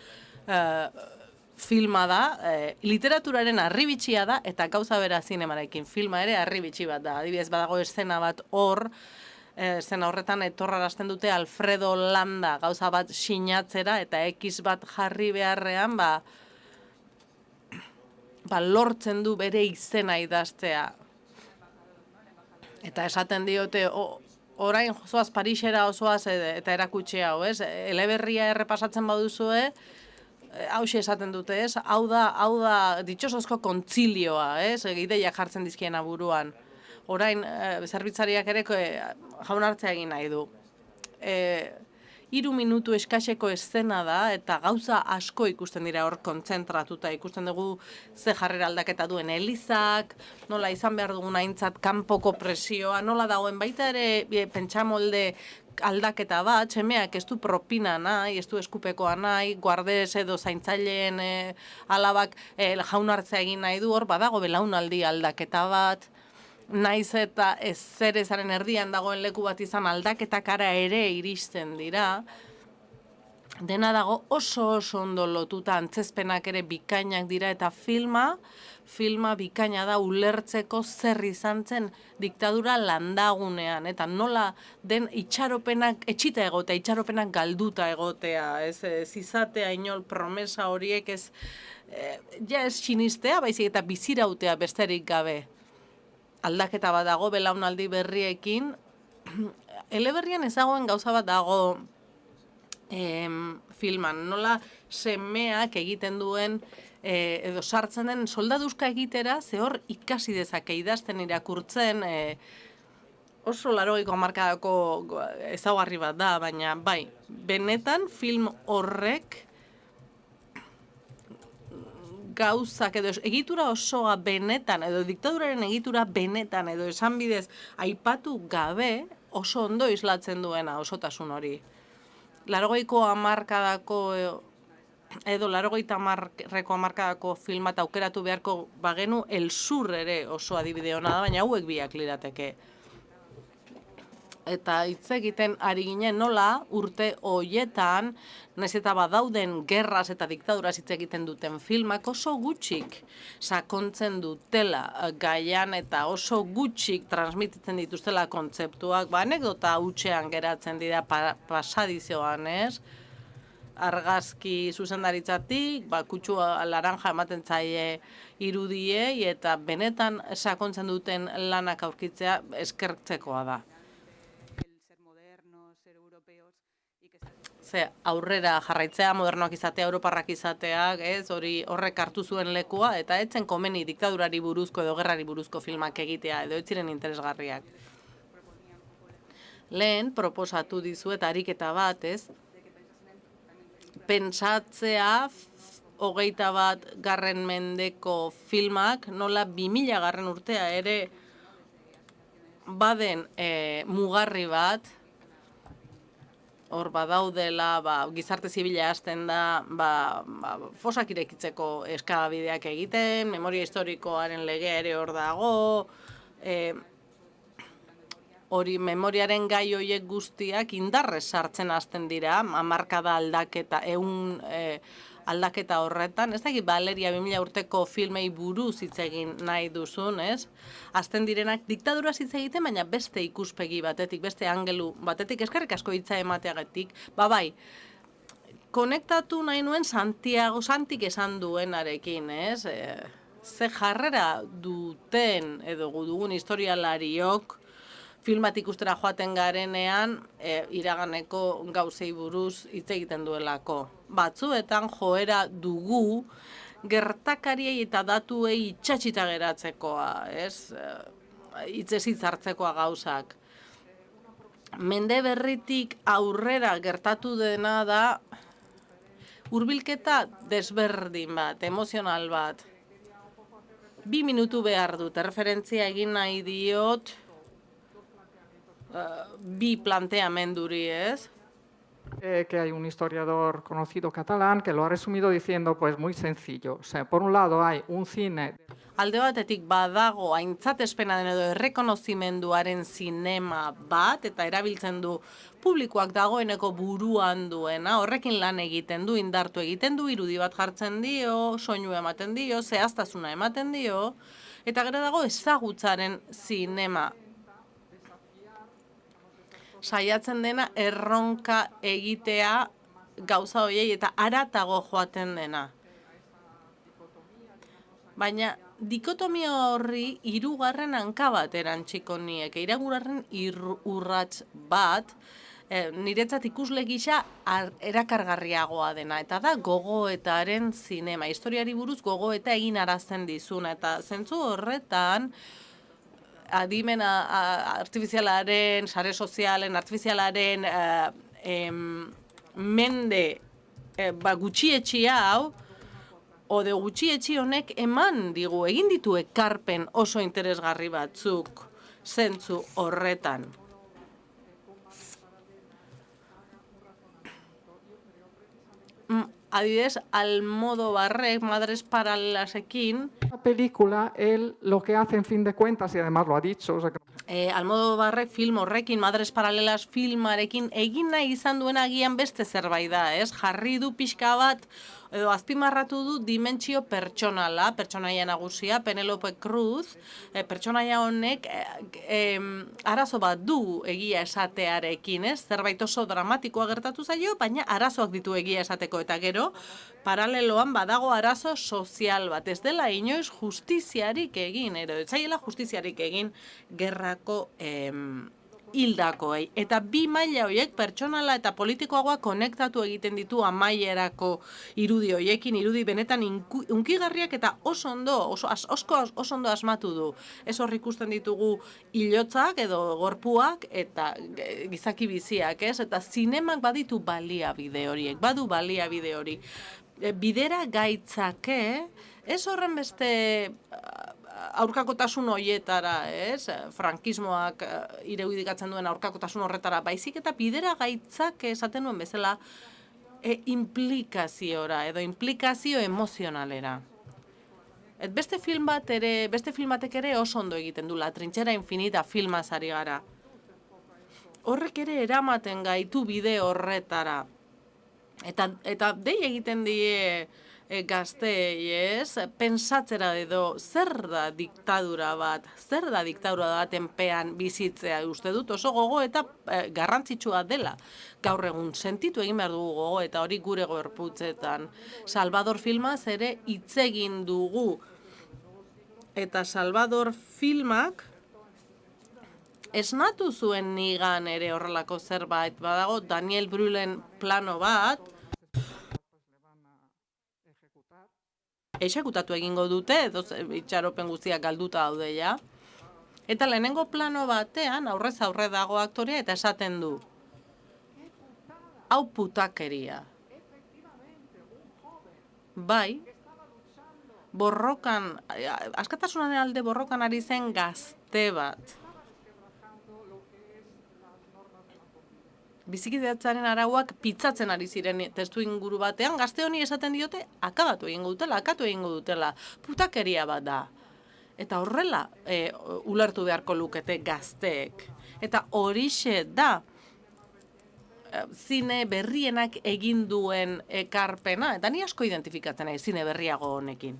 filma da, literaturaren harribitxia da, eta gauza bera zinemarekin filma ere harribitxi bat da. Adibidez, badago eszena bat hor, zen horretan etorrarazten dute Alfredo Landa gauza bat sinatzera eta X bat jarri beharrean, lortzen du bere izena idaztea. Eta esaten diote, orain zoaz Parisera osoaz eta erakutsi hau, ez? Eleberria errepasatzen baduzue, hauxe esaten dute, ez? Hau da ditxosozko kontzilioa, ez? Ideia jartzen dizkiena buruan. Orain, zerbitzariak ere jaunartzea egin nahi du. 3 minutu eskaseko eszena da, eta gauza asko ikusten dira hor kontzentratuta. Ikusten dugu ze jarrera aldaketa duen Elizak, nola izan behar dugun aintzat kanpoko presioa, nola dagoen baita ere pentsamolde aldaketa bat, semeak ez du propina nahi, ez du eskupekoa nahi, guardez edo zaintzaileen alabak jaunartzea egin nahi du, hor badago belaunaldi aldaketa bat, naiz eta zer ezaren erdian dagoen leku bat izan aldaketakara ere iristen dira, dena dago oso ondo lotuta, antzezpenak ere bikainak dira, eta filma bikaina da ulertzeko zer izan zen diktadura landagunean, eta nola den itxaropenak etxita egotea, itxaropenak galduta egotea, ez izatea inol promesa horiek ez sinistea, baizik eta bizirautea besterik gabe. Aldaketa bat dago belaunaldi berriekin. Eleberrian ezagoen gauza bat dago filman. Nola semeak egiten duen edo sartzen den soldaduzka egitera, ze hor ikasi dezake idazten irakurtzen, oso 80ko hamarkadako ezaugarri bat da, baina bai, benetan film horrek gauzak edo egitura osoa benetan, edo diktaduraren egitura benetan, edo esan bidez aipatu gabe oso ondo islatzen duena osotasun hori. 80ko hamarkadako edo 80ko hamarkadako filmat aukeratu beharko bagenu El Sur ere oso adibide ona da, baina hauek biak lirateke. Eta hitz egiten ari ginen nola urte hoietan, nahiz eta badauden gerraz eta diktaduraz hitz egiten duten filmak oso gutxik sakontzen dutela gaian eta oso gutxik transmititzen dituztela kontzeptuak, anekdota hutsean geratzen dira pasadizioan, ez? Argazki zuzendaritzatik, kutsu laranja ematen zaie irudiei eta benetan sakontzen duten lanak aurkitzea eskertzekoa da. Aurrera jarraitzea, modernoak izatea, europarrak izateak, horrek hartu zuen lekua, eta etzen komeni diktadurari buruzko edo gerrari buruzko filmak egitea, edo ez ziren interesgarriak. Lehen, proposatu dizuet ariketa bat, pentsatzea 21. mendeko filmak, nola 2000. urtea ere baden mugarri bat, hor badaudela, gizarte zibila hasten da, fosak irekitzeko eskabideak egiten, memoria historikoaren legea ere hor dago, hori memoriaren gai horiek guztiak indarrez sartzen hasten dira, hamarkada aldaketa, aldaketa horretan, ez dakit Valeria 2000 urteko filmei buruz hitz egin nahi duzun, ez? Azten direnak diktaduraz hitz egiten, baina beste ikuspegi batetik, beste angelu batetik, eskerrik asko hitza emateagatik, bai, konektatu nahi nuen Santik esan duenarekin, ez? Ze jarrera duten edo dugun historialariok filmat ikustera joaten garenean iraganeko gauzei buruz hitz egiten duelako. Batzuetan joera dugu gertakariei eta datuei itxatxita geratzekoa, ez? Hitzez hitz hartzekoa gauzak. Mende berritik aurrera gertatu dena da hurbilketa desberdin bat, emozional bat. 2 minutu behar dut, referentzia egin nahi diot, 2 planteamenduri, ez? Que hay un historiador conocido catalán que lo ha resumido diciendo pues muy sencillo. O sea, por un lado hay un cine. Alde batetik badago aintzatespena den edo errekonozimenduaren zinema bat eta erabiltzen du publikoak dagoeneko buruan duena, horrekin lan egiten du, indartu egiten du, irudi bat jartzen dio, soinu ematen dio, zehaztasuna ematen dio, eta gero dago ezagutzaren zinema. saiatzen dena erronka egitea gauza horiei eta haratago joaten dena. Baina dikotomia horri hirugarren hanka bat erantsiko nieke, hirugarren urrats bat, niretzat ikusle gisa erakargarriagoa dena, eta da gogoetaren zinema, historiari buruz gogoeta egin arazten dizuna, eta zentzu horretan, adimen artifizialaren, sare sozialen, artifizialaren mende gutxietxi hau, ode gutxietxi honek eman digu, egin ditu ekarpen oso interesgarri batzuk zentzu horretan. Adibidez, Almodóvarrek Madres Paralelasekin, La película, él lo que hace en fin de cuentas, y además lo ha dicho, o sea, Almodóvarrek film horrekin, Madres Paralelas filmarekin, egin nahi izan duen agian beste zerbait da, ez? Jarri du pixka bat, edo azpimarratu du dimentsio pertsonala, pertsonaia nagusia, Penélope Cruz, pertsonaia honek arazo bat du egia esatearekin, ez? Zerbait oso dramatikoa gertatu zaio, baina arazoak ditu egia esateko, eta gero, paraleloan badago arazo sozial bat, ez dela inoiz justiziarik egin, edo etzaiela justiziarik egin gerrako hildakoei. Eta bi maila horiek pertsonala eta politikoagoa konektatu egiten ditu amaierako irudi horiekin, irudi benetan unkigarriak eta oso ondo asmatu du. Ez hor ikusten ditugu hilotzak edo gorpuak eta gizaki biziak, ez? Eta zinemak baditu baliabide horiek, badu baliabide hori. Bidera gaitzake, ez horren beste aurkakotasun horietara, ez? Frankismoak irudikatzen duen aurkakotasun horretara, baizik eta bidera gaitzak esaten nuen bezala implikaziora edo implikazio emozionalera. Beste film batek ere oso ondo egiten du, La Trinchera Infinita filmaz ari gara. Horrek ere eramaten gaitu bide horretara. Eta dei egiten die gazteei, ez? Pentsatzera edo zer da diktadura baten pean bizitzea, uste dut oso gogo eta garrantzitsua dela. Gaur egun sentitu egin behar dugu gogo eta hori gure gorputzetan. Salvador filmaz ere hitz egin dugu. Eta Salvador filmak esnatu zuen nigan ere horrelako zerbait. Badago Daniel Brühlen plano bat, exekutatu egingo dute, edo itxaropen guztiak galduta daude ja. Eta lehenengo plano batean, aurrez aurre dago aktorea eta esaten du. Hau putakeria. Bai, borrokan, askatasunaren alde borrokan ari zen gazte bat. Bizikidetzaren arauak pitzatzen ari ziren testu inguru batean, gazte honi esaten diote, akatu egingo dutela, putakeria bat da. Eta horrela ulertu beharko lukete gazteek. Eta horixe da zine berrienak egin duen ekarpena, eta ni asko identifikatzen nahi zine berriago honekin.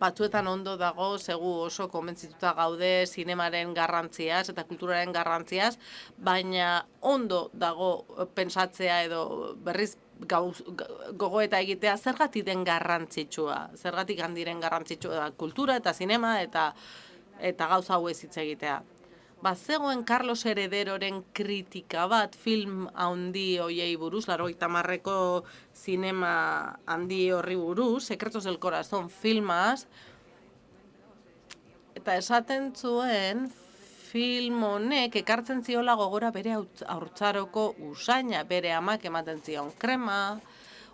Batzuetan ondo dago, segu oso konbentzituta gaude zinemaren garrantziaz eta kulturaren garrantziaz, baina ondo dago pentsatzea edo berriz gogoeta egitea zergatik den garrantzitsua, zergatik handiren garrantzitsua da kultura eta zinema eta gauza hau ez hitz egitea. Bazegoen Carlos Herederoren kritika bat film handi hoiei buruz, 80ko zinema handi horri buruz, Secretos del Corazón filmaz, eta esaten zuen film honek ekartzen ziola gogora bere haurtzaroko usaina, bere amak ematen zion krema,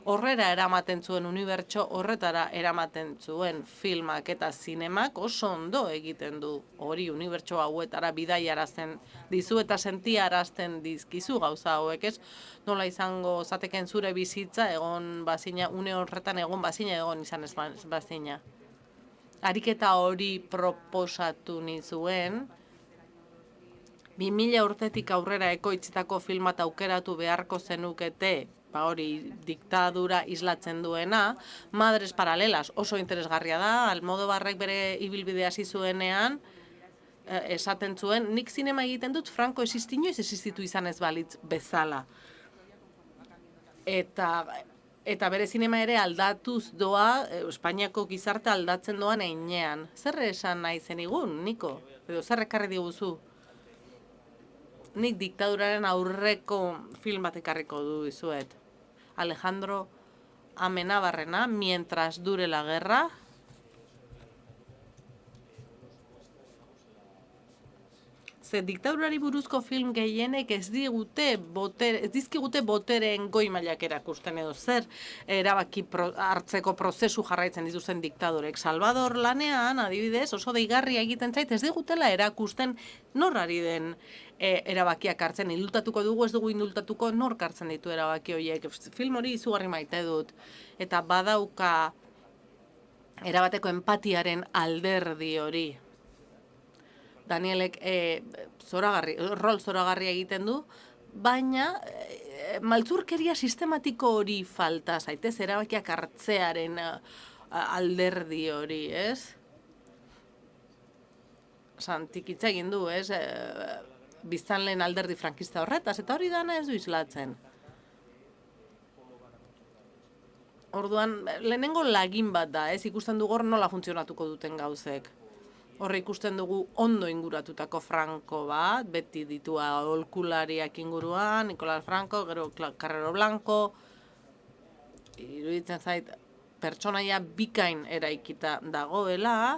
horrera eramaten zuen unibertso, horretara eramaten zuen filmak eta zinemak oso ondo egiten du hori unibertso hauetara bidaiarazten dizu eta sentiarazten dizkizu gauza hauek, ez? Nola izango zateken zure bizitza egon bazina, une horretan egon bazina egon izan ez bazina. Ariketa hori proposatu nizuen, 2000 urtetik aurrera ekoitzitako filmat aukeratu beharko zenukete, hori diktadura islatzen duena, Madres Paralelas oso interesgarria da, Almodóvarrek bere ibilbidea hasi zuenean, esaten zuen, nik zinema egiten dut Franco inoiz existitu izan ez balitz bezala. Eta bere zinema ere aldatuz doa, Espainiako gizarte aldatzen doan einean. Zer esan nahi zenigun, Niko? Edo zer ekarri diguzu? Nik diktaduraren aurreko film bat ekarriko du izuet. Alejandro Amenabarrena, Mientras dure la guerra. Ze diktadurari buruzko film gehienek ez dizkigute botereen goi mailak erakusten edo zer erabaki hartzeko prozesu jarraitzen dituzten diktadurek. Salvador lanean, adibidez, oso deigarria egiten zait, ez digutela erakusten nor ari den erabakiak hartzen. Indultatuko dugu, ez dugu indultatuko, nork hartzen ditu erabaki horiek. Film hori izugarri maite dut. Eta badauka erabateko empatiaren alderdi hori. Danielek rol zoragarria egiten du, baina maltzurkeria sistematiko hori falta zaitez, erabakiak hartzearen alderdi hori, ez? Santikitza egin du, ez? Biztanleen alderdi frankista horretaz, eta hori dana ez du islatzen. Orduan, lehenengo lagin bat da, ez? Ikusten dugu hor nola funtzionatuko duten gauzek. Horre ikusten dugu ondo inguratutako Franco bat, beti ditu aholkulariak inguruan, Nicolás Franco, gero Carrero Blanco, iruditzen zait pertsonaia bikain eraikita dagoela,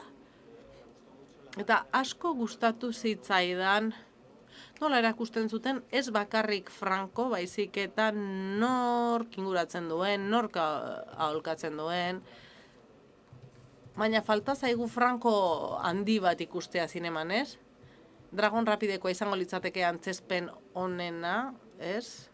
eta asko gustatu zitzaidan nola erakusten zuten ez bakarrik Franco, baizik eta nork inguratzen duen, nork aholkatzen duen, baina falta zaigu Franco handi bat ikustea zineman, ez? Dragon Rapidekoa izango litzateke antzezpen onena, ez?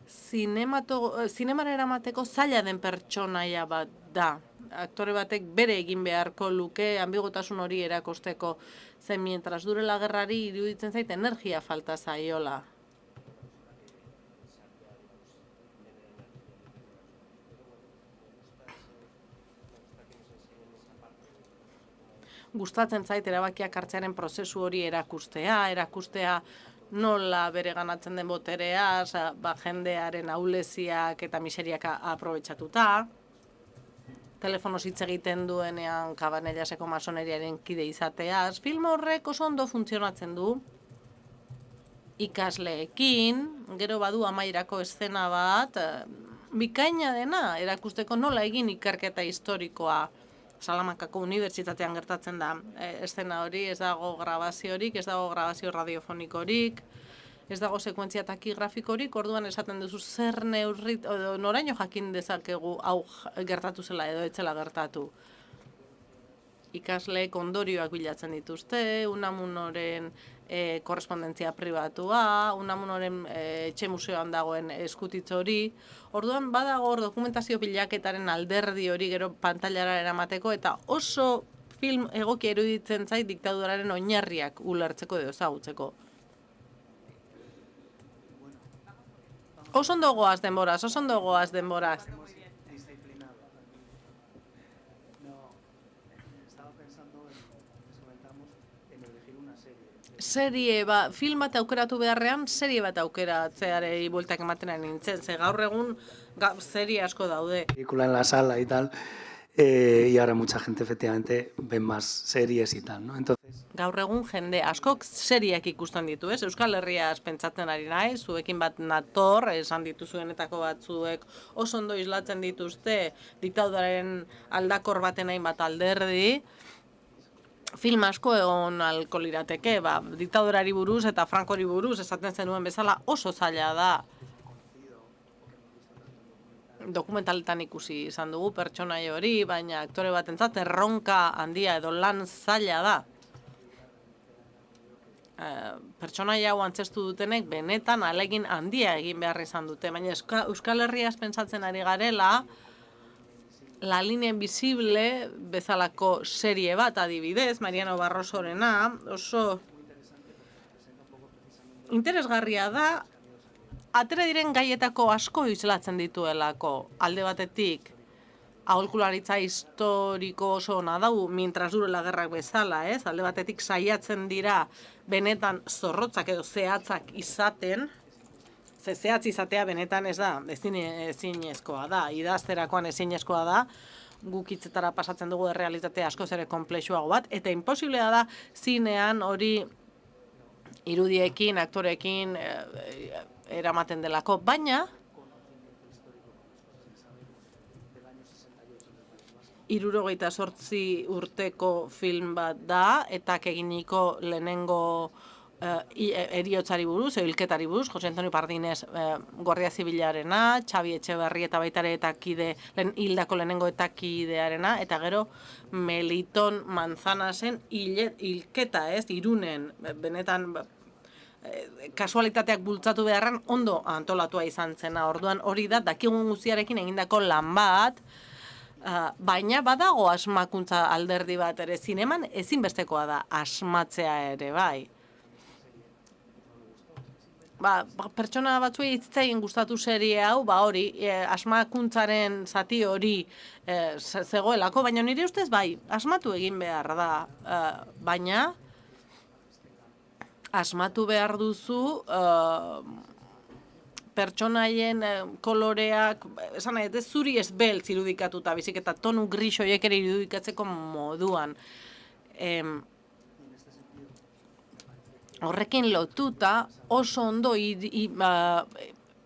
Zinemara eramateko zaila den pertsonaia bat da. Aktore batek bere egin beharko luke anbigotasun hori erakosteko. Zen mientras dure la guerrari iruditzen zait energia falta zaiola. Gustatzen zait erabakiak hartzearen prozesu hori erakustea nola bere ganatzen den boterea, jendearen ahuleziak eta miseriak aprobetxatuta. Telefonoz hitz egiten duenean Cabanellaseko masoneriaren kide izateaz. Film horrek oso ondo funtzionatzen du. Ikasleekin, gero badu amairako eszena bat, bikaina dena erakusteko nola egin ikerketa historikoa. Salamankako unibertsitatean gertatzen da eszena hori, ez dago grabaziorik, ez dago grabazio radiofonikorik, ez dago sekuentzia takigrafikorik, orduan esaten duzu zer neurri, noraino jakin dezakegu hau gertatu zela edo etzela gertatu. Ikasleek ondorioak bilatzen dituzte, Unamunoren korrespondentzia pribatua, Unamunoren etxe museoan dagoen eskutitz hori. Orduan badago hor dokumentazio bilaketaren alderdi hori gero pantailara eramateko eta oso film egokia iruditzen zait diktaduraren oinarriak ulertzeko edo ezagutzeko. Oso ondo goaz denboraz. Film bat aukeratu beharrean, serie bat aukeratzearei bueltak ematen nintzen. Ze gaur egun serie asko daude. Película en la sala y tal, y ahora mucha gente efectivamente ve más series y tal, ¿no? Entonces, Gaur egun jende askok serieak ikusten ditu, ez? Euskal Herriaz pentsatzen ari naiz, zuekin bat nator, esan dituzuenetako batzuek oso ondo islatzen dituzte diktaduraren aldakor baten hainbat alderdi. Film asko egon ahalko lirateke, diktadurari buruz eta Frankori buruz esaten zenuen bezala oso zaila da. Dokumentaletan ikusi izan dugu pertsonai hori, baina aktore batentzat erronka handia edo lan zaila da. Pertsonaia hau antzestu dutenek benetan ahalegin handia egin behar izan dute, baina Euskal Herriaz pentsatzen ari garela, La Línea Invisible bezalako serie bat adibidez, Mariano Barrosorena, oso interesgarria da, atera diren gaietako asko islatzen dituelako alde batetik. aholkularitza historiko oso ona dau, mientras dure la guerrak bezala, ez? Alde batetik saiatzen dira benetan zorrotzak edo zehatzak izaten, zehatz izatea benetan ez da, ezinezkoa da, idazterakoan ezinezkoa da, guk hitzetara pasatzen dugu errealitate askoz ere konplexuago bat, eta imposiblea da zinean hori irudiekin, aktorekin eramaten delako, baina 68 urteko film bat da, eta eginiko lehenengo heriotzari buruz, hilketari buruz, Jose Antonio Pardines Guardia Zibilarena, Xabi Etxeberri eta baita ere hildako lehenengo etakidearena, eta gero Meliton Manzanasen hilketa, ez, Irunen, benetan kasualitateak bultzatu beharran ondo antolatua izan zena. Orduan hori da, dakigun guztiarekin egindako lan bat, baina badago asmakuntza alderdi bat ere, zineman ezinbestekoa da asmatzea ere, bai. Pertsona batzuei hitzaien gustatu serie hau, hori, asmakuntzaren zati hori zegoelako, baina nire ustez bai, asmatu egin behar da, baina asmatu behar duzu pertsonaien koloreak, esan nahi, ez zuri ez beltz irudikatuta, bizik eta tonu gris horiek ere irudikatzeko moduan. Horrekin lotuta oso ondo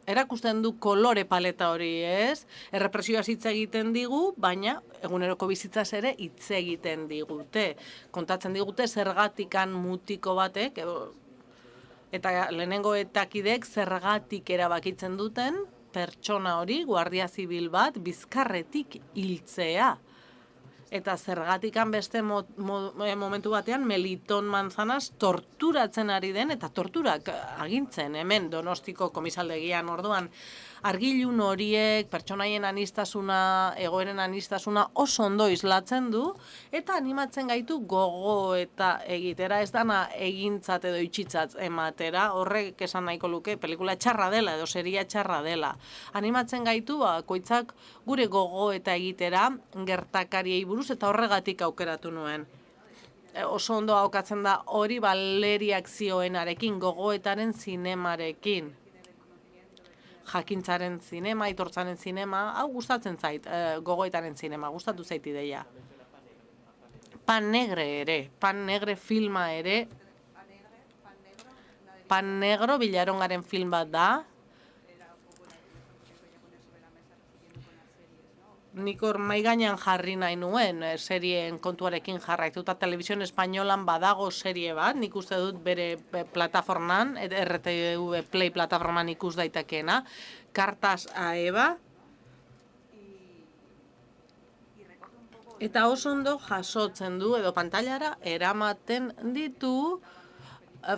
erakusten du kolore paleta hori, ez? Errepresioaz hitz egiten digu, baina eguneroko bizitzaz ere hitz egiten digute. Kontatzen digute zergatikan mutiko batek, eta lehenengo etakidek zergatik erabakitzen duten pertsona hori, guardia zibil bat, bizkarretik hiltzea. Eta zergatikan beste momentu batean Meliton Manzanas torturatzen ari den, eta torturak agintzen, hemen Donostiko komisaldegian. Orduan, argilun horiek, pertsonaien anistasuna, egoeren anistasuna oso ondo islatzen du, eta animatzen gaitu gogo eta egitera, ez dana egintzat edo itxitzat ematera, horrek esan nahiko luke, pelikula txarra dela edo seria txarra dela. Animatzen gaitu, koitzak gure gogo eta egitera gertakariei buruz, eta horregatik aukeratu nuen. Oso ondo aukatzen da hori Valeri akzioenarekin, gogoetaren zinemarekin. Jakintzaren zinema, aitortzaren zinema, hau gustatzen zait, gogoetaren zinema, gustatu zait ideia. Pan Negre filma ere, Pan Negro Villarongaren film bat da. Nik hor mahai gainean jarri nahi nuen serien kontuarekin jarraituta. Televisión Espainolan badago serie bat, nik uste dut bere plataforman, RTV Play plataforman ikus daitekeena, Cartas a Eva. Eta oso ondo jasotzen du, edo pantailara eramaten ditu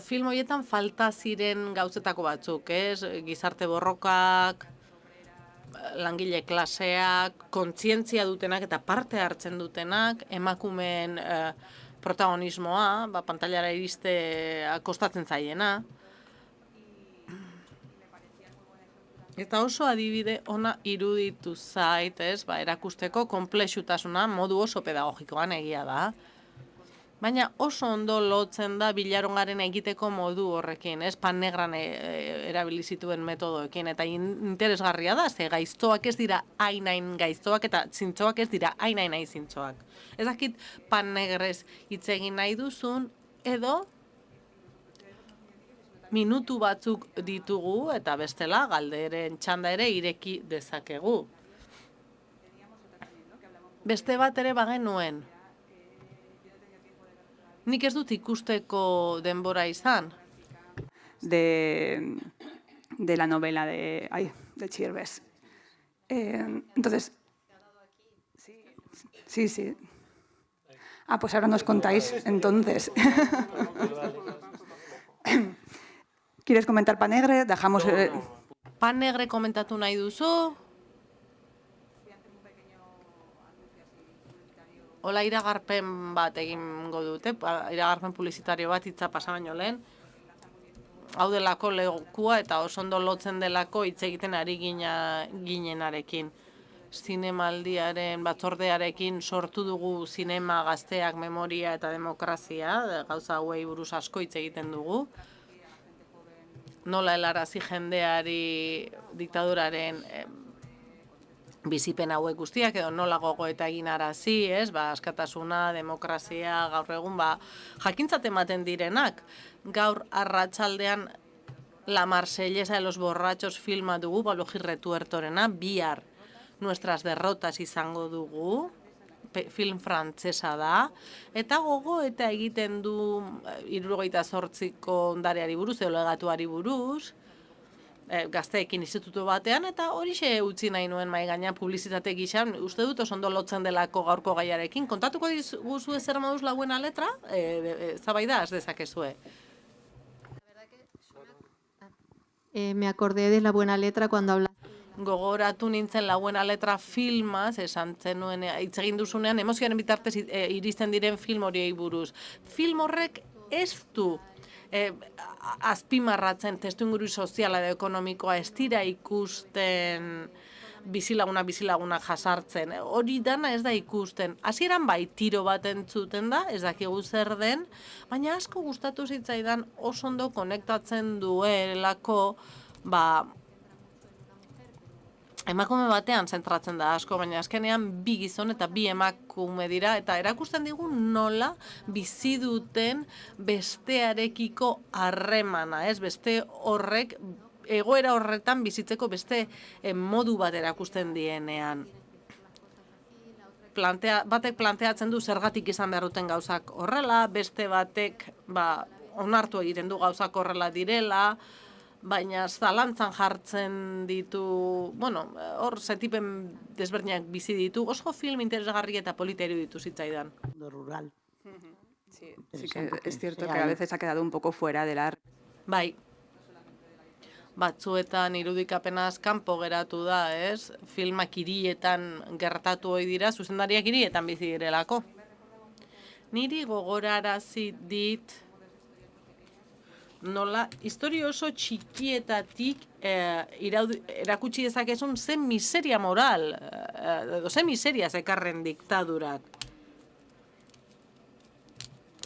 film horietan falta ziren gauzetako batzuk, ez? Gizarte borrokak, langile klaseak, kontzientzia dutenak eta parte hartzen dutenak, emakumeen protagonismoa, pantailara iristea kostatzen zaiena. Eta oso adibide ona iruditu zait, ez? Erakusteko konplexutasuna modu oso pedagogikoan egia da. Baina oso ondo lotzen da Villarongaren egiteko modu horrekin, ez? Pan Negran erabili zituen metodoekin, eta interesgarria da, ze gaiztoak ez dira hain gaiztoak, eta zintzoak ez dira hain zintzoak. Ez dakit Pan Negrez hitz egin nahi duzun, edo minutu batzuk ditugu, eta bestela galderen txanda ere ireki dezakegu. Beste bat ere bagenuen. Nik ez dut ikusteko denbora izan. De la novela de Chierves. Entonces, sí. Pues ahora nos contáis, entonces. ¿Quieres comentar Pan Negre? Dejamos... Pan Negre komentatu nahi duzu? Hola, iragarpen bat egingo dute, iragarpen publizitario bat hitza pasa baino lehen. Hau delako lekua eta oso ondo lotzen delako hitz egiten ari ginenarekin. zinemaldiaren batzordearekin sortu dugu zinema gazteak memoria eta demokrazia, gauza hauei buruz asko hitz egiten dugu. Nola helarazi jendeari diktaduraren bizipen hauek guztiak, edo nola gogoeta egin arazi, askatasuna, demokrazia, gaur egun, jakintzat ematen direnak. Gaur arratsaldean La Marsellesa de los Borrachos filma dugu, Balogi Retuertorena, bihar Nuestras Derrotas izango dugu, film frantsesa da, eta gogo eta egiten du 78ko ondareari buruz, edo legatuari buruz, gazteekin institutu batean, eta horixe utzi nahi nuen mahai gainean publizitate gixan, uste dut oso ondo lotzen delako gaurko gaiarekin. Kontatuko dizuzue zer moduz La Buena Letra, zabaida ez dezakezue. Me acordé de La Buena Letra cuando hablaste. Gogoratu nintzen La Buena Letra filmaz, esan zenuen, hitz egin duzunean, emozioaren bitartez iristen diren film horiei buruz. Film horrek ez du azpimarratzen testuinguru soziala edo ekonomikoa, ez dira ikusten bizilagunak jasartzen. Hori dana ez da ikusten. Hasieran bai tiro bat entzuten da, ez dakigu zer den, baina asko gustatu zitzaidan oso ondo konektatzen duelako, emakume batean zentratzen da asko, baina azkenean bi gizon eta bi emakume dira, eta erakusten digu nola bizi duten bestearekiko harremana, beste horrek, egoera horretan bizitzeko beste modu bat erakusten dienean. Batek planteatzen du zergatik izan behar duten gauzak horrela, beste batek onartu egiten du gauzak horrela direla, baina zalantzan jartzen ditu, hor zetipen desberdinak bizi ditu, oso film interesgarri eta polita iruditu zitzaidan. Rural. Sí, que es cierto que a veces ha quedado un poco fuera de la... Bai. Batzuetan irudikapenaz kanpo geratu da, filmak hirietan gertatu ohi dira, zuzendariak hirietan bizi direlako. Niri gogorarazi dit nola historia oso txikietatik erakutsi dezakezun zen miseria moral, edo zen miseria zekarren diktadurak.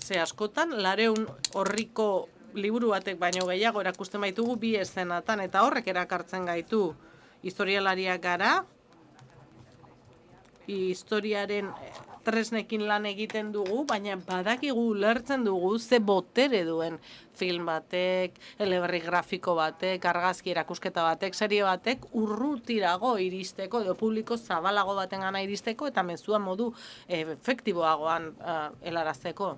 Ze askotan, 200 orriko liburu batek baino gehiago erakusten baitugu bi eszenatan, eta horrek erakartzen gaitu historialariak gara, historiaren tresnekin lan egiten dugu, baina badakigu ulertzen dugu ze botere duen film batek, eleberri grafiko batek, argazki erakusketa batek, serie batek urrutirago iristeko, edo publiko zabalago baten gana iristeko, eta mezua modu efektiboagoan helarazteko.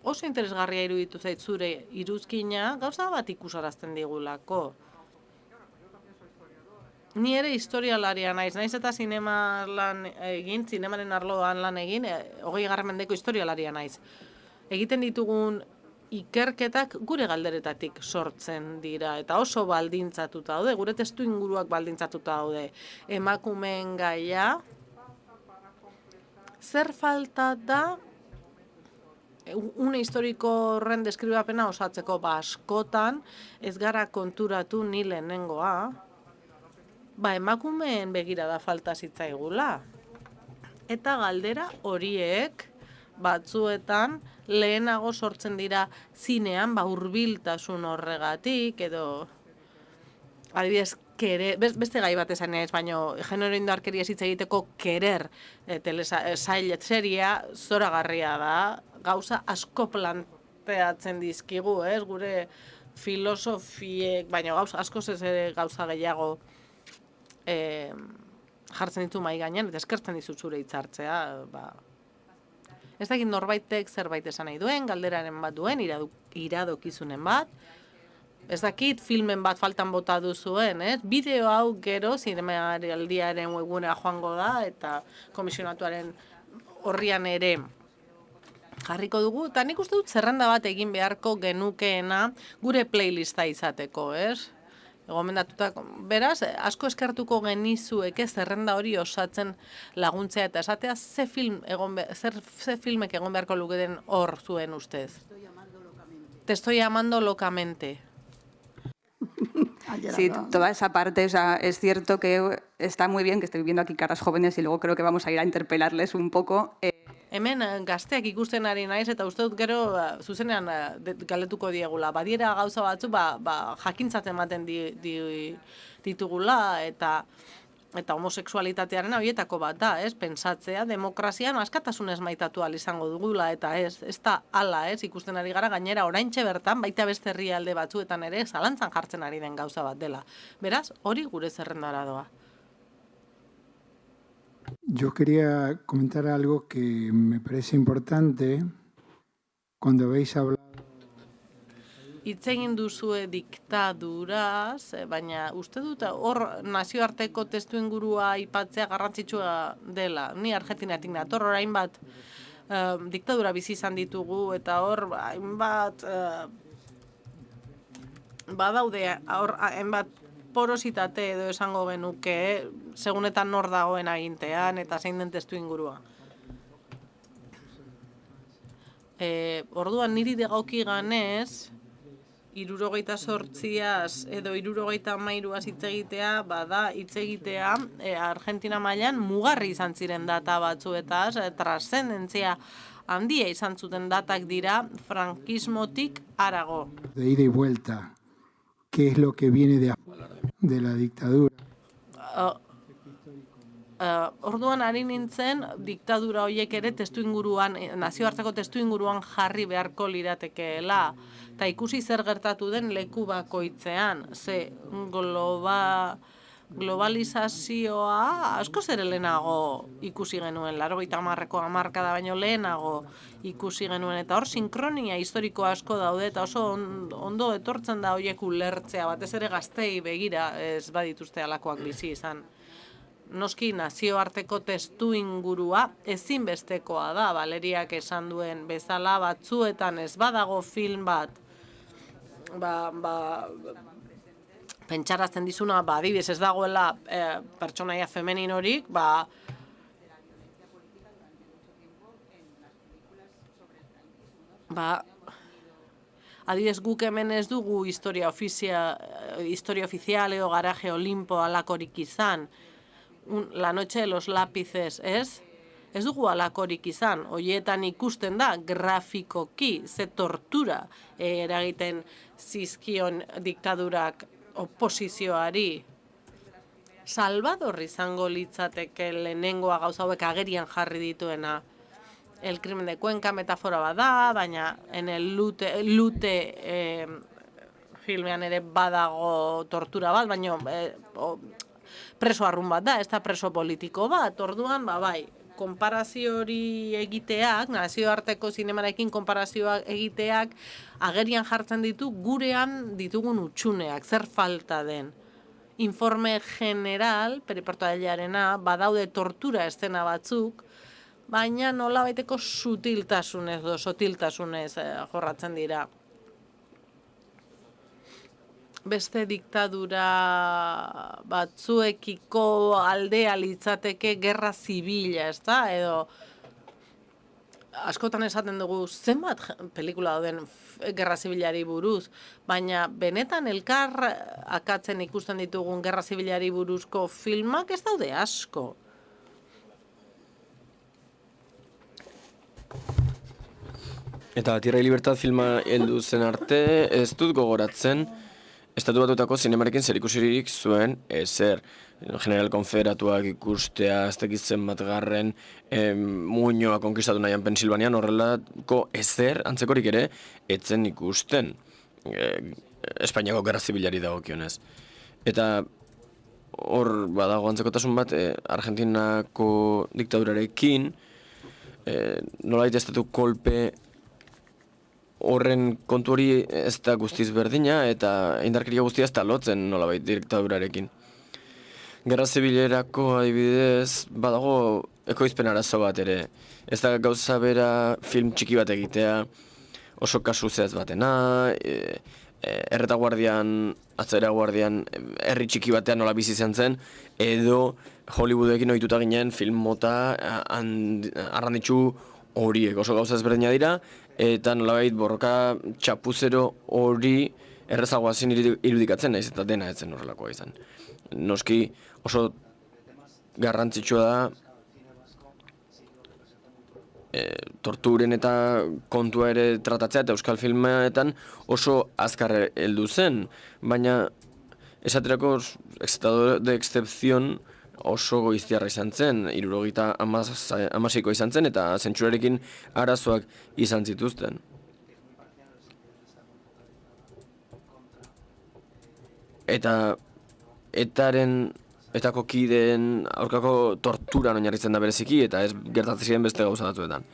Oso interesgarria iruditu zait zure iruzkina, gauza bat ikusarazten digulako. Ni ere historialaria naiz eta zinemaren arloan lan egin, 20. mendeko historialaria naiz. Egiten ditugun ikerketak gure galderetatik sortzen dira, eta oso baldintzatuta daude, gure testu inguruak baldintzatuta daude. Emakumeen gaia, zer falta da, une historiko horren deskribapena osatzeko askotan, ez gara konturatu ni lehenengoa, emakumeen begirada falta zitzaigula. Eta galdera horiek batzuetan lehenago sortzen dira zinean, hurbiltasun horregatik, edo adibidez, beste gai bat esan ez, baina genero indarkeria hitz egiteko Querer seria zoragarria da, gauza asko planteatzen dizkigu, gure filosofiek, baina asko gauza gehiago jartzen ditu mahai gainean, eta eskertzen dizut zure hitzartzea. Ez dakit norbaitek zerbait esan nahi duen, galderaren bat duen, iradokizunen bat. Ez dakit filmen bat faltan bota duzuen, bideo hau gero zinemaldiaren webgunera joango da, eta komisionatuaren horrian ere jarriko dugu, eta nik uste dut zerrenda bat egin beharko genukeena gure playlista izateko, Gomendatuta, beraz, asko eskertuko genizueke zerrenda hori osatzen laguntzea eta esatea ze filmek egon beharko luketen hor zuen ustez. Te estoy llamando locamente. Sí, toda esa parte, o sea, es cierto que está muy bien que estoy viendo aquí caras jóvenes y luego creo que vamos a ir a interpelarles un poco. Hemen gazteak ikusten ari naiz eta uste dut gero zuzenean galdetuko diegula. Badiera gauza batzu jakintzatzen ematen ditugula eta homosexualitatearen horietako bat da, pentsatzea demokrazian askatasunez maitatu ahal izango dugula eta ez da hala, ikusten ari gara gainera oraintxe bertan baita beste herrialde batzuetan ere zalantzan jartzen ari den gauza bat dela. Beraz, hori gure zerrendara doa. Yo quería comentar algo que me parece importante cuando habéis hablado. Hitz egin duzue diktaduraz, baina uste dut hor nazioarteko testuingurua aipatzea garrantzitsua dela. Ni Argentinatik nator, orain bat diktadura bizi izan ditugu eta hor hainbat badaude hainbat porositate edo esango genuke, segunetan nor dagoen agintean eta zein den testuingurua. Orduan niri dagokik ganez, 78az edo 73az hitz egitea, bada hitz egitea Argentina mailan mugarri izan ziren data batzuetaz, trascendentzia handia izan zuten datak dira frankismotik harago. De ida y vuelta, ¿qué es lo que viene de la dictadura? Orduan ari nintzen diktadura horiek ere testuinguruan, nazioarteko testuinguruan jarri beharko liratekeela. Eta ikusi zer gertatu den leku bakoitzean. Ze globalizazioa askoz ere lehenago ikusi genuen, 80ko hamarkada baino lehenago ikusi genuen. Eta hor sinkronia historiko asko daude eta oso ondo etortzen da horiek ulertzea, batez ere gaztei begira ez badituzte alakoak bizi izan. Noski nazioarteko testuingurua ezinbestekoa da, Valeriak esan duen bezala batzuetan ez badago film bat, pentsarazten dizuna, adibidez ez dagoela pertsonaia femeninorik, adibidez guk hemen ez dugu historia ofizial edo garaje Olimpo alakorik izan, La noche de los lápices, ez dugu alakorik izan, horietan ikusten da grafikoki ze tortura eragiten zizkion diktadurak oposizioari. Salvador izango litzateke lehenengoa gauza hauek agerian jarri dituena. El crimen de Cuenca metafora bada, baina en el lute filmean ere badago tortura bat, baina preso arrun bat da, ez da preso politiko bat, orduan, bai, konparazio hori egiteak, nazioarteko zinemarekin konparazioa egiteak, agerian jartzen ditu gurean ditugun utxuneak, zer falta den. Informe general, periportailearena, badaude tortura estena batzuk, baina nolabaiteko sutiltasunez edo sotiltasunez jorratzen dira. Beste diktadura batzuekiko aldea litzateke gerra zibila, ez da? Edo askotan esaten dugu zenbat pelikula dauden gerra zibilari buruz, baina benetan elkar akatzen ikusten ditugun gerra zibilari buruzko filmak ez daude asko. Eta Tierra y Libertad filma heldu zen arte, ez dut gogoratzen, Estatu Batuetako zinemarekin zerikusirik zuen ezer. General konfederatuak ikustea, ez tekitzen batgarren muinoa konkistatu nahian Pensilvanian, horrelako ezer antzekorik ere etzen ikusten. Espainiako gerra zibilari dagokionez. Eta hor badago antzekotasun bat, Argentinako diktadurarekin, nolait estatu kolpe horren kontu hori ez da guztiz berdina eta indarkeria guztia ez da lotzen nolabait diktadurarekin. Gerra zibilerako adibidez badago ekoizpen arazo bat ere. Ez da gauza bera film txiki bat egitea, oso kasu zehatz batena, erretaguardian, atzeraguardian, herri txiki batean nola bizi izan zen, edo Hollywoodekin ohituta ginen film mota arranditsu horiek oso gauza ezberdina dira, eta nolabait borroka txapuzero hori errezagoa zen irudikatzen naiz eta dena etzen horrelakoa izan. Noski oso garrantzitsua da torturen eta kontua ere tratatzea, eta euskal filmetan oso azkar heldu zen, baina esaterako estado de excepción oso goiztiarra izan zen, 76 izan zen, eta zentsurarekin arazoak izan zituzten. Eta etako kideen aurkako torturan oinarritzen da bereziki, eta ez gertatzen ziren beste gauza batzuetan.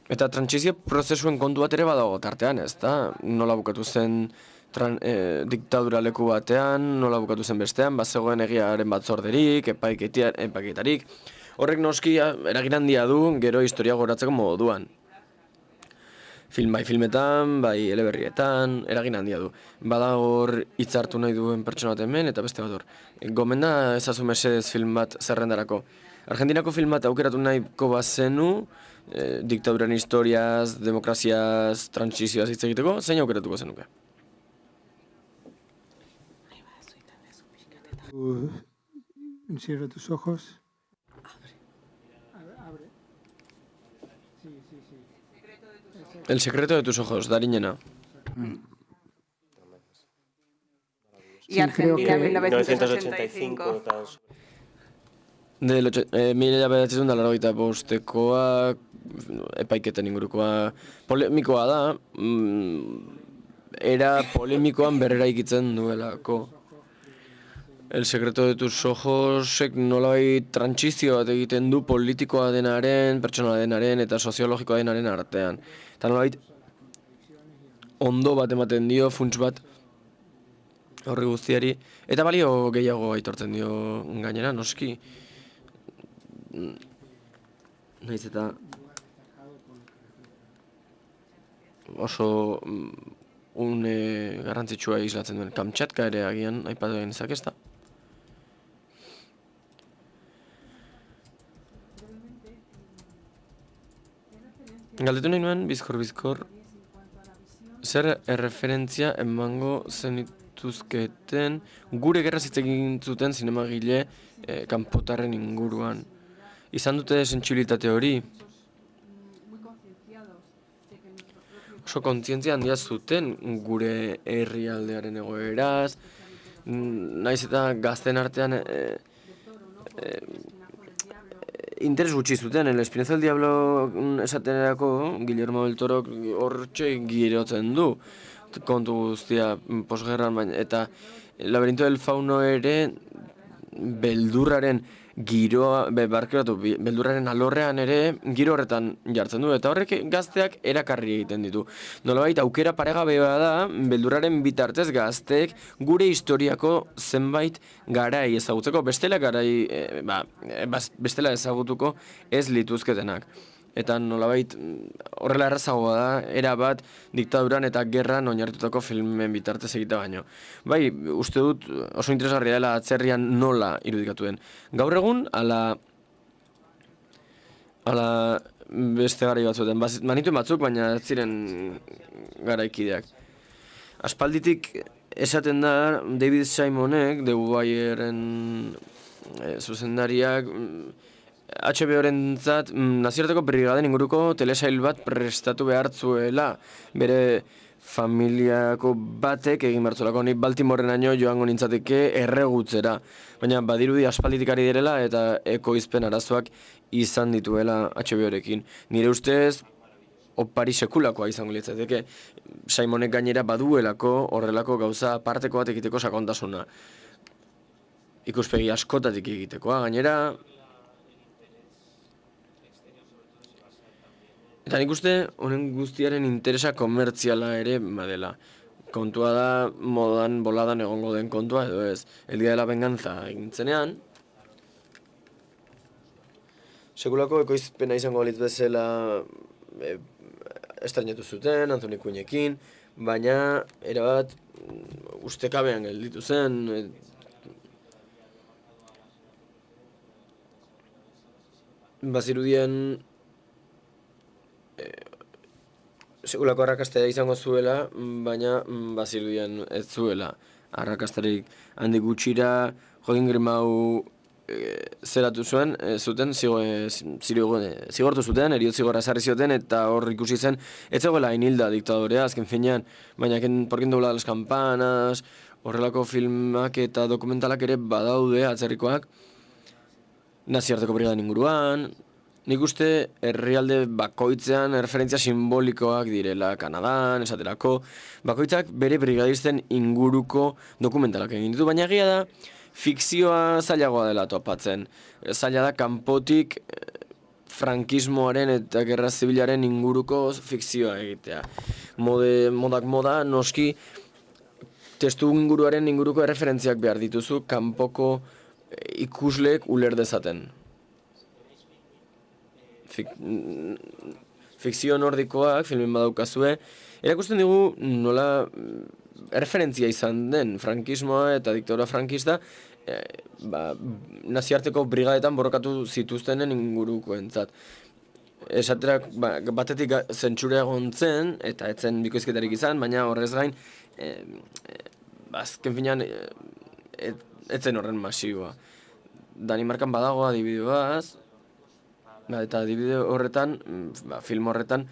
Eta trantsizio prozesuen kontu bat ere badago tartean, ez da? Nola bukatu zen diktadura leku batean, nola bukatu zen bestean, bazegoen egiaren batzorderik, epaiketarik. Horrek noski eragin handia du gero historia goratzeko moduan. Bai filmetan, bai eleberrietan, eragin handia du. Badagor hitzartu nahi duen pertsona bat hemen, eta beste bat hor. Gomenda ezazu mesedez film bat zerrendarako. Argentinako film bat aukeratu nahiko bazenu, diktaduraren historiaz, demokraziaz, trantsizioaz hitz egiteko, zein aukeratuko zenuke? Cierra tus ojos. El secreto de tus ojos, Darinena. Y Argentina, creo que- 1985. Mila bederatziehun eta laurogeita bostekoa, epaiketen ingurukoa, polemikoa da, era polemikoan berreraikitzen duelako. El secreto de tus ojosek nolabait trantsizio bat egiten du politikoa denaren, pertsonala denaren eta soziologikoa denaren artean. Eta nolabait ondo bat ematen dio, funts bat horri guztiari, eta balio gehiago aitortzen dio gainera, noski. Naiz eta oso une garrantzitsua islatzen duen. Kamtxatka ere agian aipatu egin ezak ez da. Galdetu nahi nuen, bizkor, zer erreferentzia emango zenituzketen gure gerra hitz egin zuten zinemagile kanpotarren inguruan. Izan dute sentsibilitate hori? Oso kontzientzia handia zuten gure herrialdearen egoeraz, naiz eta gazten artean interes gutxi zuten. El Espinazo del Diablo esaterako Guillermo del Torok hortxe girotzen du kontu guztia posgerran, eta Laberinto del Fauno ere beldurraren giroa, beldurraren alorrean ere giro horretan jartzen du, eta horrek gazteak erakarri egiten ditu. Nolabait aukera paregabea da, beldurraren bitartez gazteek gure historiako zenbait garai ezagutzeko, bestela ezagutuko ez lituzketenak. Eta nolabait horrela errazagoa da, erabat diktaduran eta gerran oinarritutako filmen bitartez egita baino. Bai, uste dut oso interesgarria dela atzerrian nola irudikatu den. Gaur egun, ala beste garai batzuetan, manituen batzuk, baina ez ziren garaikideak. Aspalditik esaten da David Simonek, The Wireren zuzendariak, HBO-rentzat nazioarteko brigaden inguruko telesail bat prestatu behartzuela, bere familiako batek egin behartzuelako. Ni Baltimorenaino joango nintzateke erregutzera, baina badirudi aspalditik ari direla eta ekoizpen arazoak izan dituela HBO-rekin. Nire ustez opari sekulakoa izango litzateke. Simonek gainera baduelako horrelako gauza parteko bat egiteko sakontasuna. Ikuspegi askotatik egitekoa gainera. Eta nik uste honen guztiaren interesa komertziala ere badela. Kontua da modan boladan egongo den kontua edo ez. El Día de la Venganza egintzenean, sekulako ekoizpena izango balitz bezala estrenatu zuten, Anthony Quinnekin, baina erabat ustekabean gelditu zen. Bazirudien sekulako arrakastea izango zuela, baina bazirudien ez zuela arrakastarik handik gutxira Joaquin Grimau zeratu zuen, zigortu zuten, eriotz zigorra esarri zioten, eta hor ikusi zen, ez zegoela inhilda diktadorea, azken finean, baina por qué doblar las campanas, horrelako filmak eta dokumentalak ere badaude atzerrikoak, nazioarteko brigaden inguruan, nik uste herrialde bakoitzean referentzia simbolikoak direla, Kanadan, esaterako, bakoitzak bere brigadisten inguruko dokumentalak egin ditu, baina egia da, fikzioa zailagoa dela topatzen. Zaila da kanpotik frankismoaren eta gerra zibilaren inguruko fikzioa egitea. Modak moda, noski, testu inguruaren inguruko erreferentziak behar dituzu kanpoko ikusleek uler dezaten. Fikzio nordikoak, filmin badaukazue, erakusten digu nola erreferentzia izan den frankismoa eta diktadura frankista nazioarteko brigadetan borrokatu zituztenen ingurukoentzat. Esaterak batetik zentsura egon zen, eta etzen bikoizketarik izan, baina horrez gain, azken finean, etzen horren masiboa. Danimarkan badago adibide baz, eta adibide horretan, film horretan,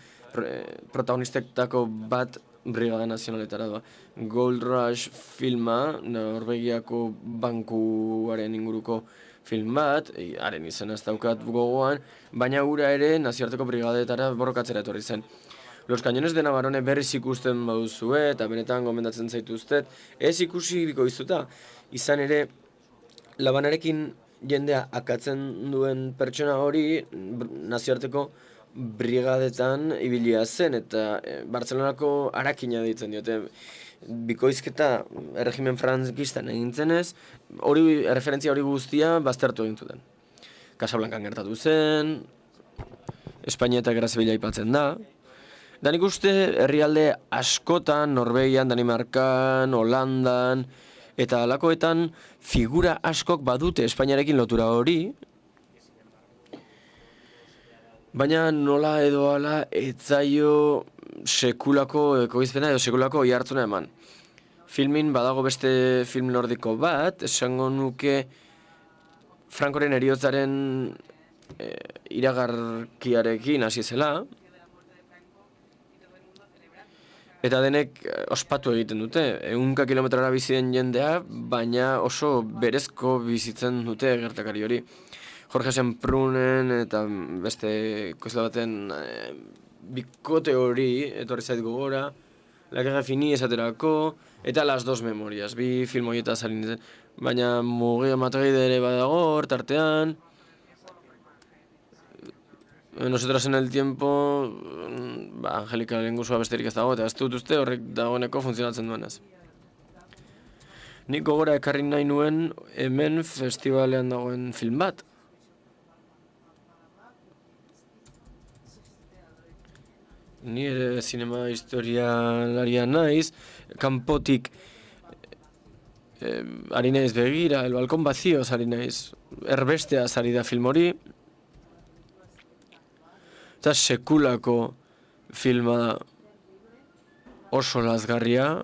protagonistetako bat Brigada Nazionaletara doa. Gold Rush filma, Norvegiako bankuaren inguruko film bat, haren izena ez daukat gogoan, baina gura ere nazioarteko brigadetara borrokatzera etorri zen. Los Cañones de Navarone berriz ikusten baduzue, eta benetan gomendatzen zaituztet, ez ikusi bikoiztuta, izan ere, Labanarekin jendea akatzen duen pertsona hori nazioarteko brigadetan ibilia zen, eta Bartzelonako Arakina deitzen diote. Bikoizketa erregimen frankistan egin zenez, referentzia hori guztia baztertu egin zuten. Casablancan gertatu zen, Espainia eta Gerra Zibila aipatzen da. Da nik uste herrialde askotan, Norvegian, Danimarkan, Holandan, eta halakoetan figura askok badute Espainiarekin lotura hori, baina nola edo ala etzaio sekulako ekoizpena edo sekulako oihartzuna eman. Filmin badago beste film nordiko bat, esango nuke Frankoren heriotzaren iragarkiarekin hasi zela, eta denek ospatu egiten dute. 100 kilometrora bizi den jendea, baina oso berezko bizitzen dute gertakari hori. Jorge Semprunen eta beste koizle baten bikote hori etorri zait gogora, La Guerra Fini esaterako, eta Las Dos Memorias, bi film horietaz ari nintzen. Baina Mugia Madrid ere badago hor tartean. Nosotros en el tiempo, Angelika Lengusua besterik ez dago, eta ez dut uste horrek dagoeneko funtzionatzen duenez. Nik gogora ekarri nahi nuen hemen festivalean dagoen film bat. Ni ere zinema historialaria naiz, kanpotik ari naiz begira, El Balcón Vacíos ari naiz, erbesteaz ari da film hori, eta sekulako filma da, oso lazgarria,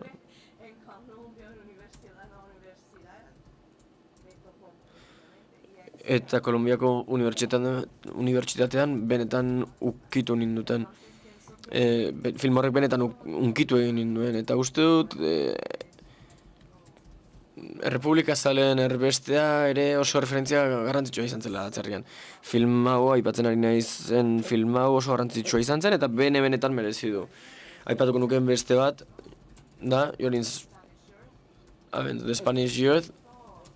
eta Kolonbiako unibertsitatean benetan ukitu ninduten. Film horrek benetan unkitu egin ninduen, eta uste dut Errepublika Zaleen erbestea ere oso referentzia garrantzitsua izan zela atzerrian. Film hau, aipatzen ari naizen film hau oso garrantzitsua izan zen, eta benetan merezi du. Aipatuko nukeen beste bat, da, Jolin's The Spanish Youth,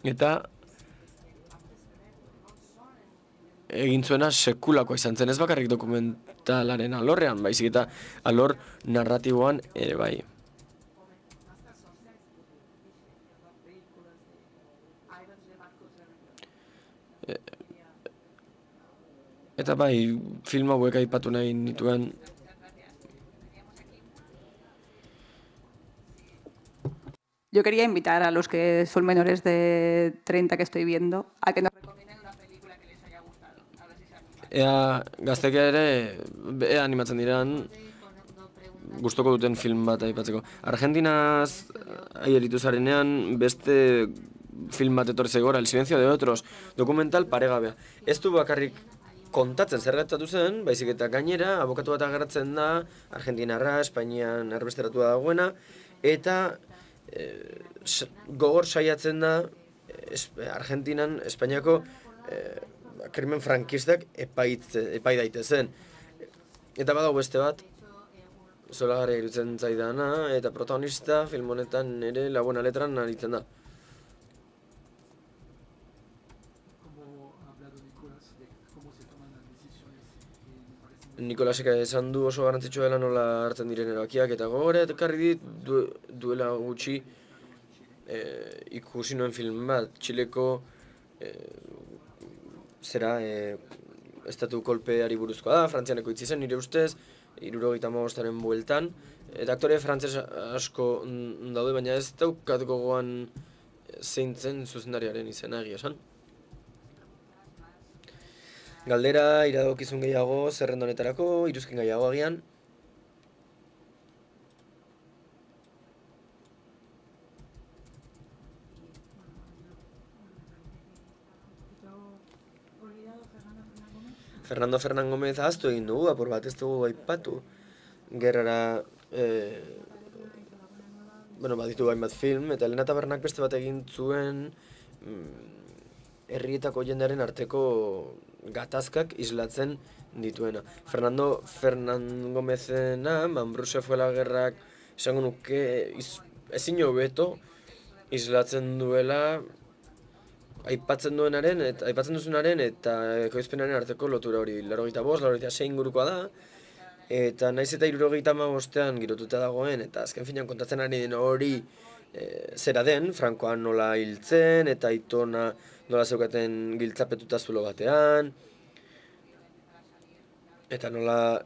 eta egin zuena sekulako izan zen, ez bakarrik dokumentalaren alorrean, baizik eta alor narratiboan ere bai. Eta bai, film hauek aipatu nahi nituen. Yo quería invitar a los que son menores de 30 que estoy viendo a que nos recomienden una película que les haya gustado. A ver si se animan. Ea gaztek ere, animatzen diran, gustoko duten film bat aipatzeko. Argentinaz aieritu zarenean beste film bat etorri zaigora, El silencio de otros, dokumental paregabea. Ez du bakarrik kontatzen zer gertatu zen, baizik eta gainera, abokatu bat agertzen da, Argentinarra, Espainian erbesteratua dagoena, eta gogor saiatzen da Argentinan, Espainiako krimen frankistak epai daitezen. Eta badago beste bat, zolagarria iruditzen zaidana, eta protagonista film honetan ere La buena letran aritzen da. Nikolasek esan du oso garrantzitsua dela nola hartzen diren erabakiak, eta gogora ekarri dit duela gutxi ikusi nuen film bat, Txileko estatu kolpeari buruzkoa da, Frantzianeko itzi zen nire ustez, 75aren bueltan, eta aktore frantzes asko daude, baina ez daukat gogoan zein zen zuzendariaren izena egia esan. Galdera, iradokizun gehiago, zerrenda honetarako, iruzkin gehiago agian. Fernando Fernán Gómez ahaztu egin dugu, apur bat ez dugu aipatu. Gerrara, baditu hainbat film, eta Elena Tabernak beste bat egin zuen herrietako jendearen arteko gatazkak islatzen dituena. Fernando Fernán Gómezena, Mambruse fue la gerrak, esango nuke ezin hobeto islatzen duela aipatzen duzunaren eta ekoizpenaren arteko lotura hori. 85, 86 ingurukoa da, eta naiz eta 75ean girotuta dagoen, eta azken finean kontatzen ari den hori zera den, Frankoan nola hiltzen, eta Aitona nola zeukaten giltzapetuta zulo batean, eta nola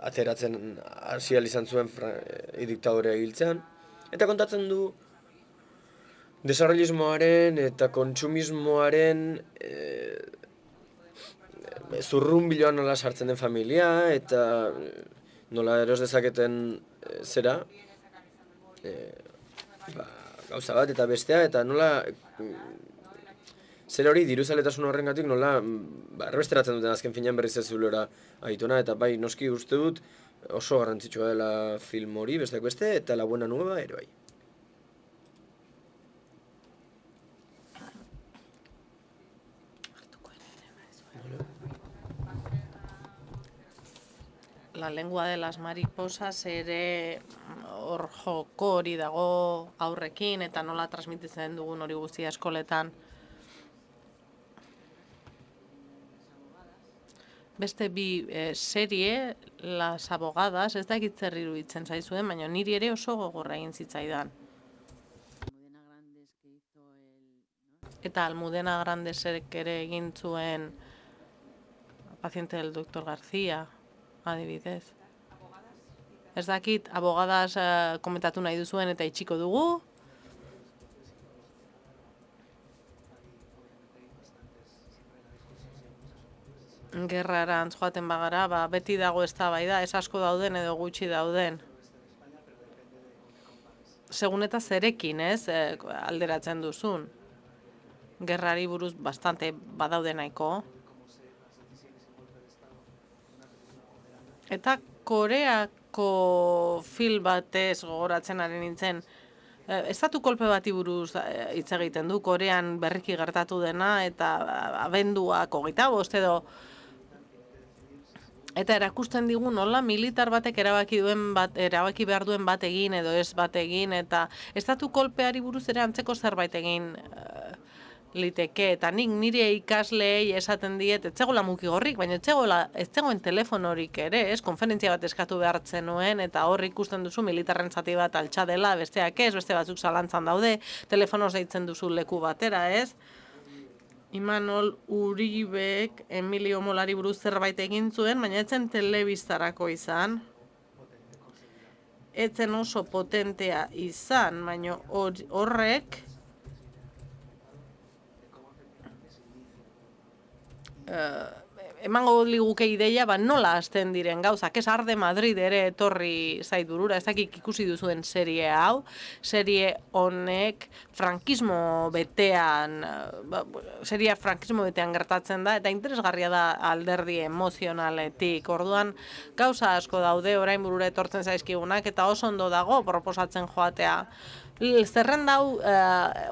ateratzen hasi izan zuen diktadorea hiltzean, eta kontatzen du desarrollismoaren eta kontsumismoaren zurrunbiloan nola sartzen den familia, eta nola eros dezaketen zera, gauza bat eta bestea, eta nola zer hori diruzaletasun horrengatik nola erbesteratzen duten azken finean berriz ez zulora Aitona, eta bai noski uste dut oso garrantzitsua dela film hori, besteak beste, eta La buena nueva ere bai. La lengua de las mariposas ere hor joko hori dago aurrekin eta nola transmititzen dugun hori guztia eskoletan. Beste bi serie, Las abogadas, ez dakit zer iruditzen zaizuen, baina niri ere oso gogorra egin zitzaidan. Eta Almudena Grandesek ere egin zuen Paciente del Dr. García, adibidez. Ez dakit, abogadas komentatu nahi duzuen eta itxiko dugu. Gerrarantz joaten bagara, beti dago eztabaida, ez asko dauden edo gutxi dauden. Segun eta zerekin, alderatzen duzun. Gerrari buruz bastante badaude nahiko. Eta Koreako film batez gogoratzen ari nintzen, estatu kolpe bati buruz hitz egiten du, Korean berriki gertatu dena, eta abenduak 25 edo. Eta erakusten digu nola militar batek erabaki behar duen bat egin edo ez bat egin, eta estatu kolpeari buruz ere antzeko zerbait egin liteke, eta nik nire ikasleei esaten diet, ez zegoela mukigorrik, baina ez zegoen telefonorik ere, konferentzia bat eskatu behartzen nuen, eta hor ikusten duzu militarren zati bat altxa dela, besteak ez, beste batzuk zalantzan daude, telefonoz deitzen duzu leku batera, ez? Imanol Uribek Emilio Molari buruz zerbait egin zuen, baina etzen telebistarako izan. Etzen oso potentea izan, baina horrek emango liguke ideia, nola hasten diren gauzak, ez Arde Madrid ere etorri zait burura, ez dakik ikusi duzuen serie hau, serie honek frankismo betean gertatzen da, eta interesgarria da alderdi emozionaletik, orduan gauza asko daude orain burura etortzen zaizkigunak, eta oso ondo dago proposatzen joatea. Zerrenda hau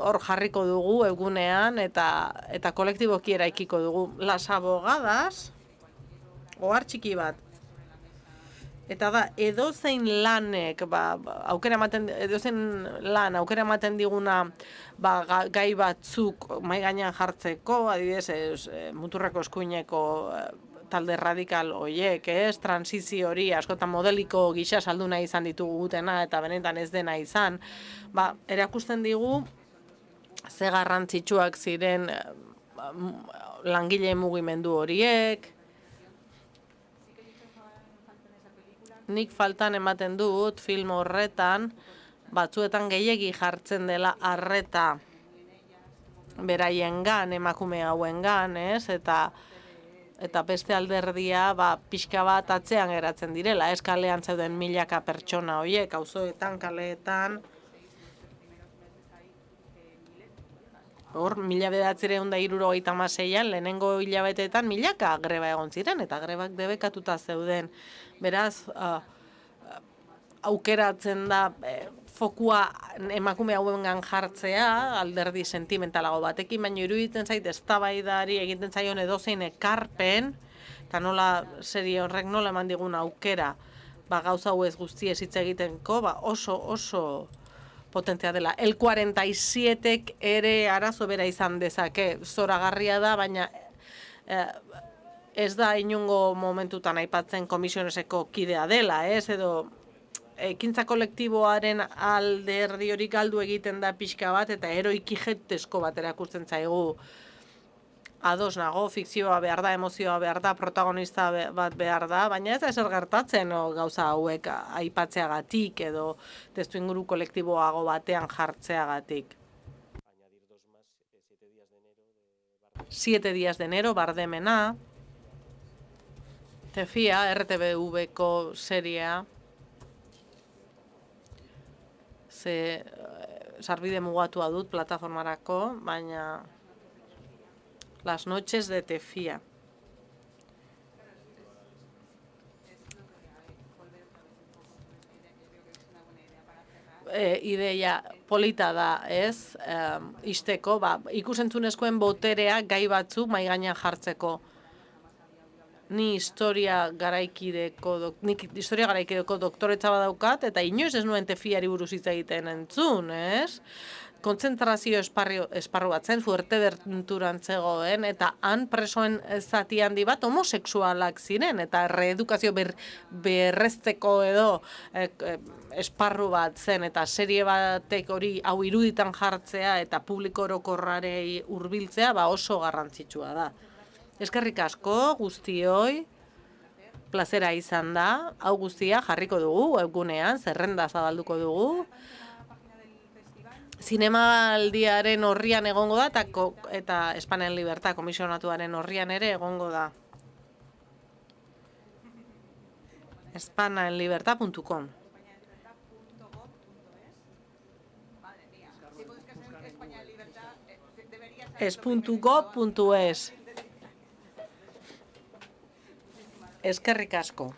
hor jarriko dugu egunean eta kolektiboki eraikiko dugu. Las Abogadas, ohar txiki bat. Eta da, edozein lanek, aukera ematen diguna gai batzuk mahai gainean jartzeko, adibidez, muturreko eskuineko talde radikal hoiek, transizio hori askotan modeliko gisa saldu nahi izan ditugu gutena eta benetan ez dena izan, erakusten digu ze garrantzitsuak ziren langile mugimendu horiek. Nik faltan ematen dut film horretan, batzuetan gehiegi jartzen dela arreta beraiengan, emakume hauengan, eta beste alderdia pixka bat atzean geratzen direla, ez kalean zeuden milaka pertsona horiek, auzoetan, kaleetan. Hor, 1976an, lehenengo hilabeteetan milaka greba egon ziren, eta grebak debekatuta zeuden. Beraz, aukeratzen da fokua emakume hauengan jartzea, alderdi sentimentalago batekin, baina iruditzen zait eztabaidari egiten zaion edozein ekarpen, eta nola serie horrek nola eman digun aukera, gauza hauez guztiez hitz egitenko, oso potentzia dela. El 47ek ere arazo bera izan dezake, zoragarria da, baina ez da inungo momentutan aipatzen komisioneseko kidea dela, edo ekintza kolektiboaren alderdi hori galdu egiten da pixka bat, eta heroiki jetezko bat erakusten zaigu. Ados nago, fikzioa behar da, emozioa behar da, protagonista bat behar da, baina ez da ezer gertatzen gauza hauek aipatzeagatik edo testuinguru kolektiboago batean jartzeagatik. 7 días de enero, Bardemena, Tefia, RTBV-ko seria, sarbide mugatua dut plataformarako, baina Las noches de Tefia. Ideia polita da, ez? Isteko, ikusentzunezkoen boterea gai batzuk mahai gainean jartzeko. Ni historia garaikideko doktoretza badaukat, eta inoiz ez nuen Tefiari buruz hitz egiten entzun, ez? Kontzentrazio esparru bat zen, Fuerteventuran zegoen, eta han presoen zati handi bat homosexualak ziren, eta reedukazio berrezteko edo esparru bat zen, eta serie batek hori hau iruditan jartzea eta publiko orokorrarei hurbiltzea oso garrantzitsua da. Eskerrik asko guztioi, plazera izan da, hau guztia jarriko dugu, webgunean, zerrenda zabalduko dugu. Zinemaldiaren orrian egongo da, eta Espainian Libertad komisionatuaren orrian ere egongo da. Espainianlibertad.com es.go.es. Eskerrik asko.